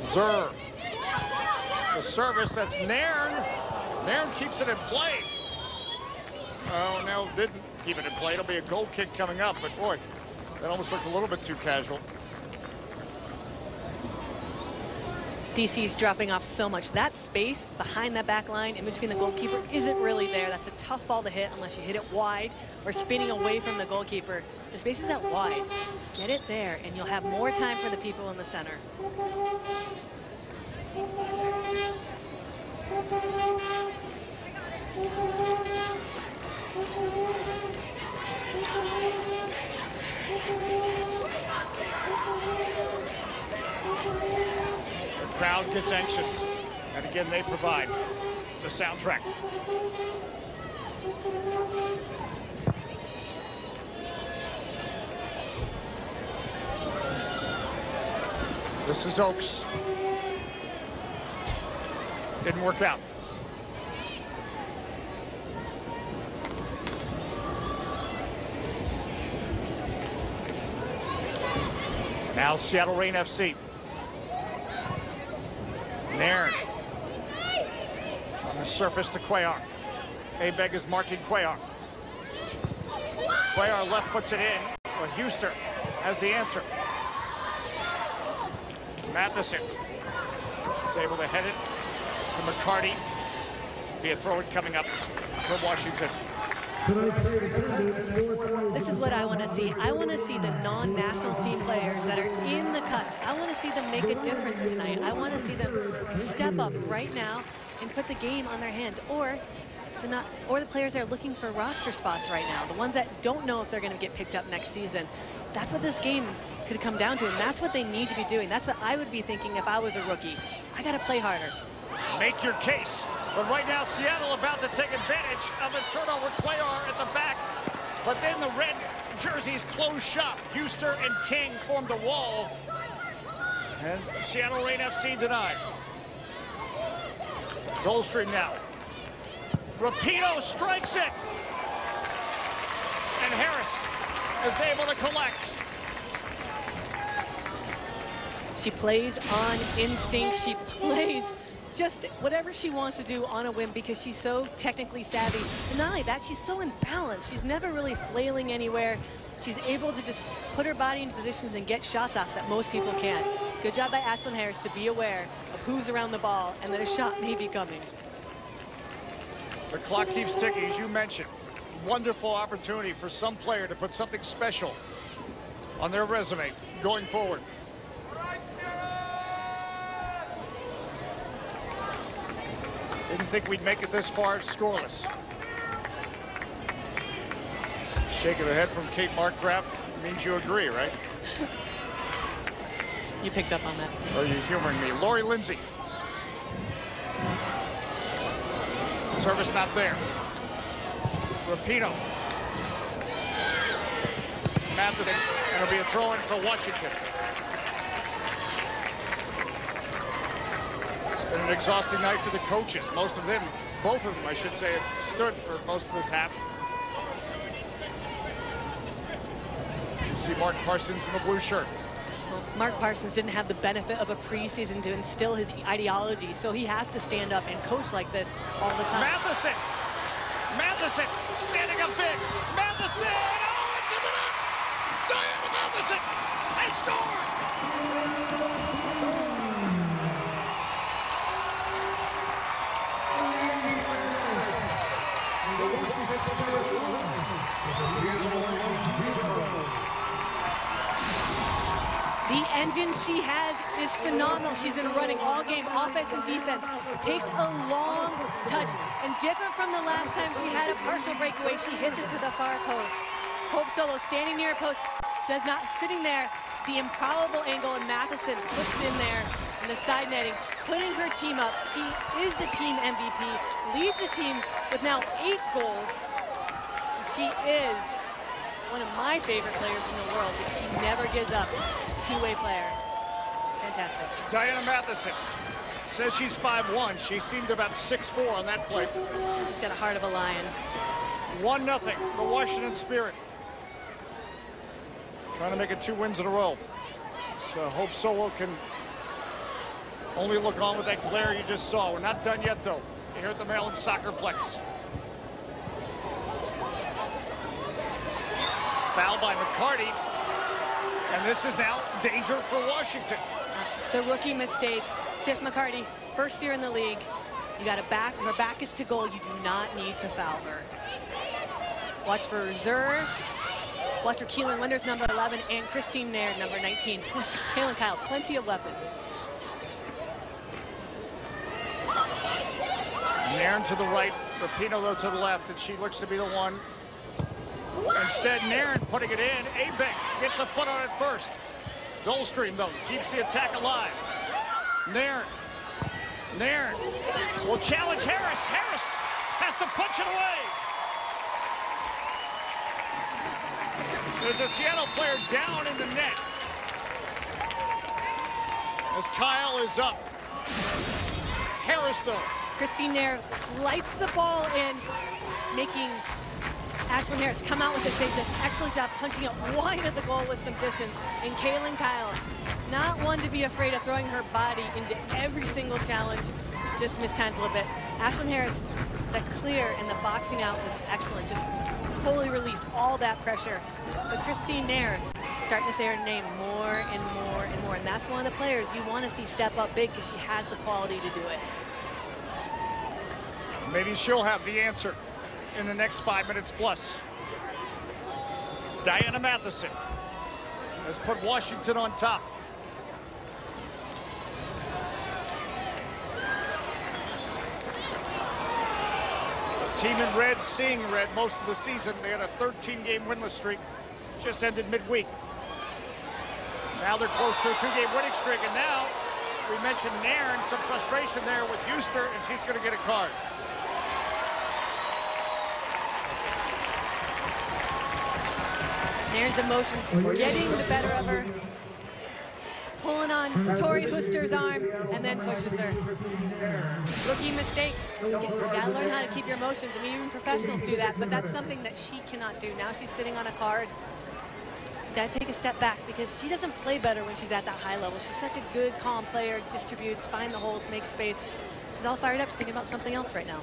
Zer. The service, that's Nairn. Nairn keeps it in play. Oh, no, didn't keep it in play. It'll be a goal kick coming up, but boy, that almost looked a little bit too casual. DC's dropping off so much. That space behind that back line in between the goalkeeper isn't really there. That's a tough ball to hit unless you hit it wide or spinning away from the goalkeeper. The space is out wide. Get it there, and you'll have more time for the people in the center. The crowd gets anxious, and again they provide the soundtrack. This is Oaks. Didn't work out. Now Seattle Reign FC. Nairn on the surface to Cuellar. Abeg is marking Cuellar. Cuellar left foots it in. Well, Huster has the answer. Matheson is able to head it to McCarty. Be a throw-in coming up for Washington. This is what I want to see. I want to see the non-national team players that are in the cusp. I want to see them make a difference tonight. I want to see them step up right now and put the game on their hands. Or the players that are looking for roster spots right now, the ones that don't know if they're going to get picked up next season. That's what this game could come down to, and that's what they need to be doing. That's what I would be thinking if I was a rookie. I got to play harder. Make your case. But right now, Seattle about to take advantage of a turnover. Cuellar at the back. But then the red jerseys close shop. Huster and King formed a wall. And Seattle Reign FC denied. Goal stream now. Rapinoe strikes it. And Harris is able to collect. She plays on instinct. She plays just whatever she wants to do on a whim because she's so technically savvy. And not only that, she's so in balance. She's never really flailing anywhere. She's able to just put her body into positions and get shots off that most people can't. Good job by Ashlyn Harris to be aware of who's around the ball and that a shot may be coming. The clock keeps ticking, as you mentioned. Wonderful opportunity for some player to put something special on their resume going forward. Didn't think we'd make it this far scoreless. Shake of the head from Kate Markgraf means you agree, right? You picked up on that. Or are you humoring me? Lori Lindsay. Service not there. Rapinoe. Matheson, and it'll be a throw-in for Washington. It's been an exhausting night for the coaches. Most of them, both of them, I should say, have stood for most of this half. You see Mark Parsons in the blue shirt. Well, Mark Parsons didn't have the benefit of a preseason to instill his ideology, so he has to stand up and coach like this all the time. Matheson! Matheson standing up big. Matheson! Oh, it's in the net! Diana Matheson! They scored! The engine she has is phenomenal. She's been running all game, offense and defense. Takes a long touch, and different from the last time she had a partial breakaway, she hits it to the far post. Hope Solo standing near a post, does not, sitting there, the improbable angle, and Matheson puts it in there in the side netting, putting her team up. She is the team MVP, leads the team with now 8 goals. And she is one of my favorite players in the world, because she never gives up. Two-way player. Fantastic. Diana Matheson says she's 5'1". She seemed about 6'4" on that play. She's got a heart of a lion. 1-0, the Washington Spirit. Trying to make it 2 wins in a row. So Hope Solo can only look on with that glare you just saw. We're not done yet, though, here at the Maryland Soccerplex. Foul by McCarty. And this is now danger for Washington. It's a rookie mistake. Tiff McCarty, first year in the league. You got her back is to goal. You do not need to foul her. Watch for Zur. Watch for Keelan Winters, number 11, and Christine Nairn, number 19. Kaylin Kyle, plenty of weapons. Nairn to the right, Rapinoe though to the left, and she looks to be the one. Instead, Nairn putting it in. Abek gets a foot on it first. Dolstream, though, keeps the attack alive. Nairn will challenge Harris. Harris has to punch it away. There's a Seattle player down in the net as Kyle is up. Harris, though. Christine Nairn lights the ball in, making Ashlyn Harris come out with a save. Does an excellent job punching it wide of the goal with some distance. And Kaylin Kyle, not one to be afraid of throwing her body into every single challenge. Just missed times a little bit. Ashlyn Harris, the clear and the boxing out was excellent. Just totally released all that pressure. But Christine Nairn starting to say her name more and more and more. And that's one of the players you want to see step up big, because she has the quality to do it. Maybe she'll have the answer in the next 5 minutes plus. Diana Matheson has put Washington on top. The team in red, seeing red most of the season. They had a 13-game winless streak, just ended midweek. Now they're close to a 2-game winning streak, and now we mentioned Nairn, some frustration there with Huster, and she's going to get a card. Nairn's emotions getting the better of her. She's pulling on Tori Huster's arm and then pushes her. Rookie mistake. You gotta learn how to keep your emotions. I mean, even professionals do that, but that's something that she cannot do. Now she's sitting on a card. She's gotta take a step back, because she doesn't play better when she's at that high level. She's such a good, calm player, distributes, finds the holes, makes space. She's all fired up. She's thinking about something else right now.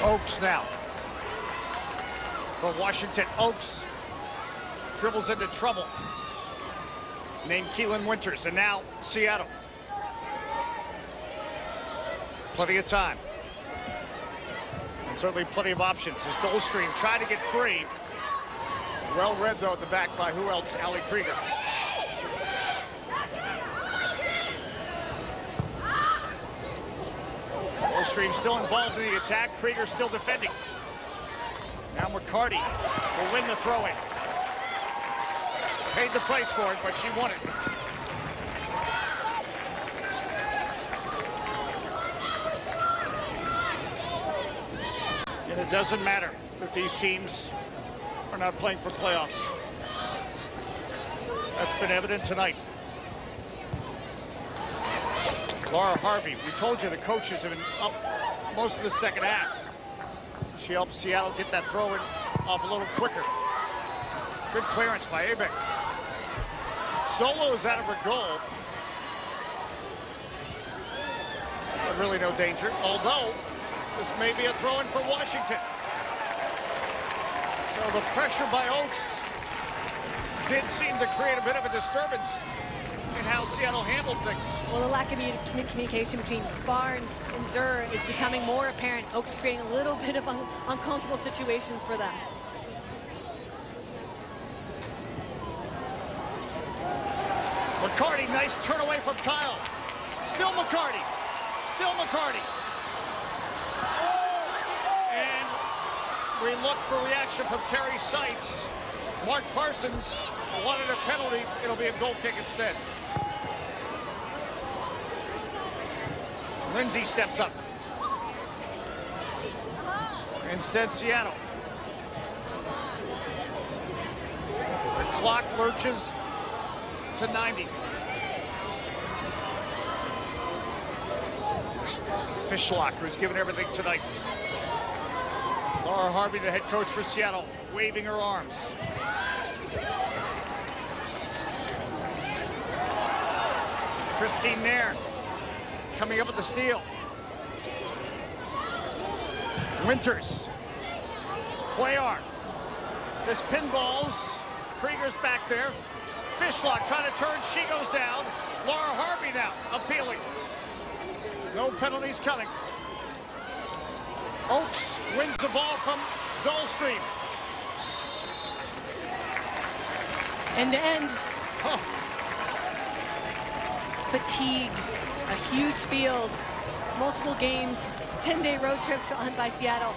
Oakes now for Washington. Oakes dribbles into trouble. Named Keelan Winters, and now Seattle. Plenty of time. And certainly plenty of options as Goldstream trying to get free. Well read, though, at the back by who else? Allie Krieger. Goldstream still involved in the attack. Krieger still defending. Now McCarty will win the throw-in. Paid the price for it, but she won it. And it doesn't matter that these teams are not playing for playoffs. That's been evident tonight. Laura Harvey, we told you the coaches have been up most of the second half. She helped Seattle get that throw-in off a little quicker. Good clearance by Abek. Solo is out of her goal. But really no danger, although this may be a throw-in for Washington. So the pressure by Oakes did seem to create a bit of a disturbance in how Seattle handled things. Well, the lack of communication between Barnes and Zur is becoming more apparent. Oakes creating a little bit of uncomfortable situations for them. McCarty, nice turn away from Kyle. Still McCarty. Still McCarty. And we look for reaction from Kerry Seitz. Mark Parsons wanted a penalty. It'll be a goal kick instead. Lindsay steps up. Instead, Seattle. The clock lurches to 90. Fishlock, who's given everything tonight. Laura Harvey, the head coach for Seattle, waving her arms. Christine Nairn coming up with the steal. Winters. Cuellar. This pinballs. Krieger's back there. Fishlock trying to turn. She goes down. Laura Harvey now appealing. No penalties coming. Oakes wins the ball from Gulfstream. End to end. Oh. Fatigue. A huge field. Multiple games. 10-day road trips on by Seattle.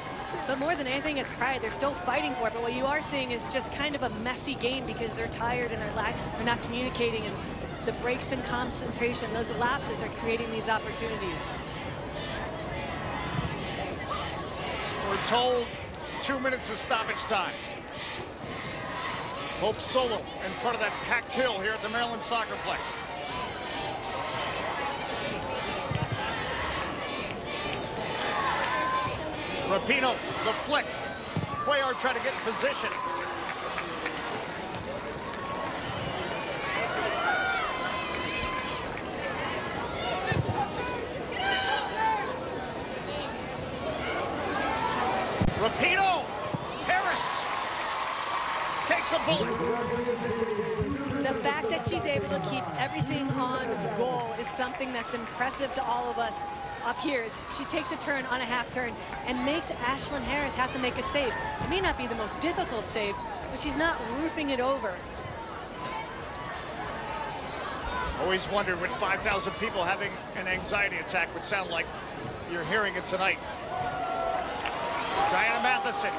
But more than anything, it's pride. They're still fighting for it. But what you are seeing is just kind of a messy game because they're tired and they're not communicating. And the breaks in concentration, those lapses are creating these opportunities. We're told 2 minutes of stoppage time. Hope Solo in front of that packed hill here at the Maryland Soccerplex. Rapinoe, the flick. Cuellar trying to get in position. Rapinoe, Harris takes a bullet. The fact that she's able to keep everything on goal is something that's impressive to all of us up here. She takes a turn on a half turn and makes Ashlyn Harris have to make a save. It may not be the most difficult save, but she's not roofing it over. Always wondered what 5,000 people having an anxiety attack would sound like. You're hearing it tonight. Diana Matheson,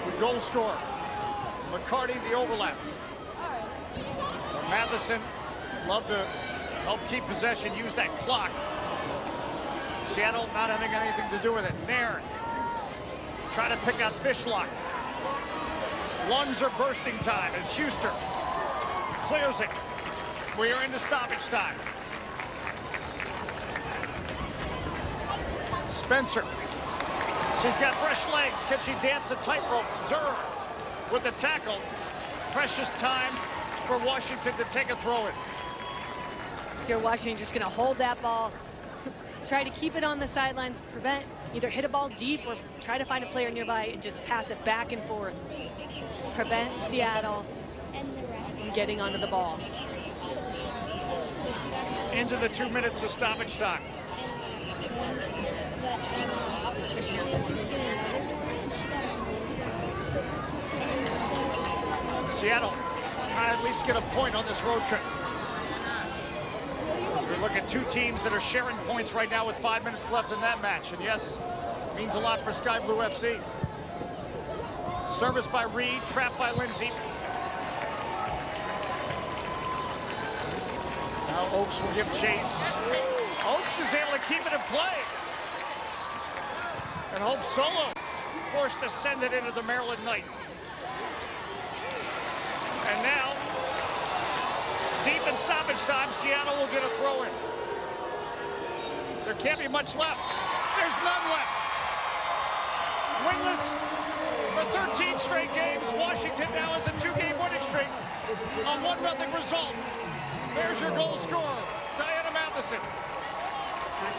the goal scorer. McCarty, the overlap. Matheson, love to help keep possession, use that clock. Seattle not having anything to do with it. Nairn trying to pick out Fishlock. Lungs are bursting time as Schuster clears it. We are into stoppage time. Spencer. She's got fresh legs. Can she dance a tightrope? Zerr with the tackle. Precious time for Washington to take a throw-in. Here, Washington just going to hold that ball, try to keep it on the sidelines, prevent, either hit a ball deep or try to find a player nearby and just pass it back and forth. Prevent Seattle from getting onto the ball. Into the 2 minutes of stoppage time. Seattle trying to at least get a point on this road trip. As we look at two teams that are sharing points right now with 5 minutes left in that match. And yes, means a lot for Sky Blue FC. Service by Reed, trapped by Lindsay. Now Oakes will give chase. Oakes is able to keep it in play. And Hope Solo forced to send it into the Maryland Knight. And now, deep in stoppage time, Seattle will get a throw-in. There can't be much left. There's none left. Winless for 13 straight games. Washington now has a 2-game winning streak. A 1-0 result. There's your goal scorer, Diana Matheson.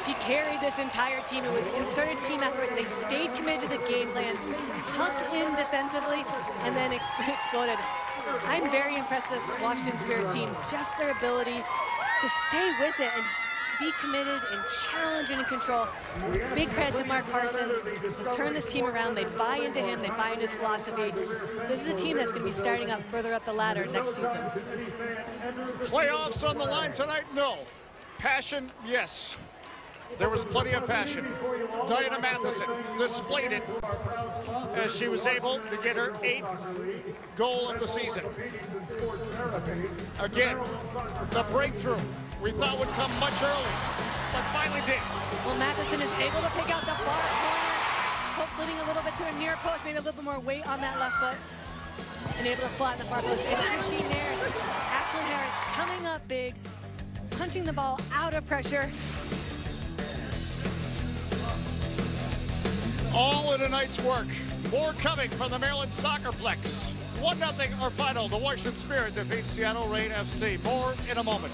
She carried this entire team. It was a concerted team effort. They stayed committed to the game plan, tucked in defensively, and then exploded. I'm very impressed with this Washington Spirit team. Just their ability to stay with it and be committed and challenge and in control. Big credit to Mark Parsons. He's turned this team around. They buy into him. They buy into his philosophy. This is a team that's going to be starting up further up the ladder next season. Playoffs on the line tonight? No. Passion? Yes. There was plenty of passion. Diana Matheson displayed it as she was able to get her 8th goal of the season. Again, the breakthrough we thought would come much early, but finally did. Well, Matheson is able to pick out the far corner. Hope's leading a little bit to a near post, maybe a little bit more weight on that left foot. And able to slot in the far post. And Christine Nairn, Ashlyn Harris coming up big, punching the ball out of pressure. All in a night's work. More coming from the Maryland Soccerplex. 1-0 our final. The Washington Spirit defeats Seattle Reign FC. More in a moment.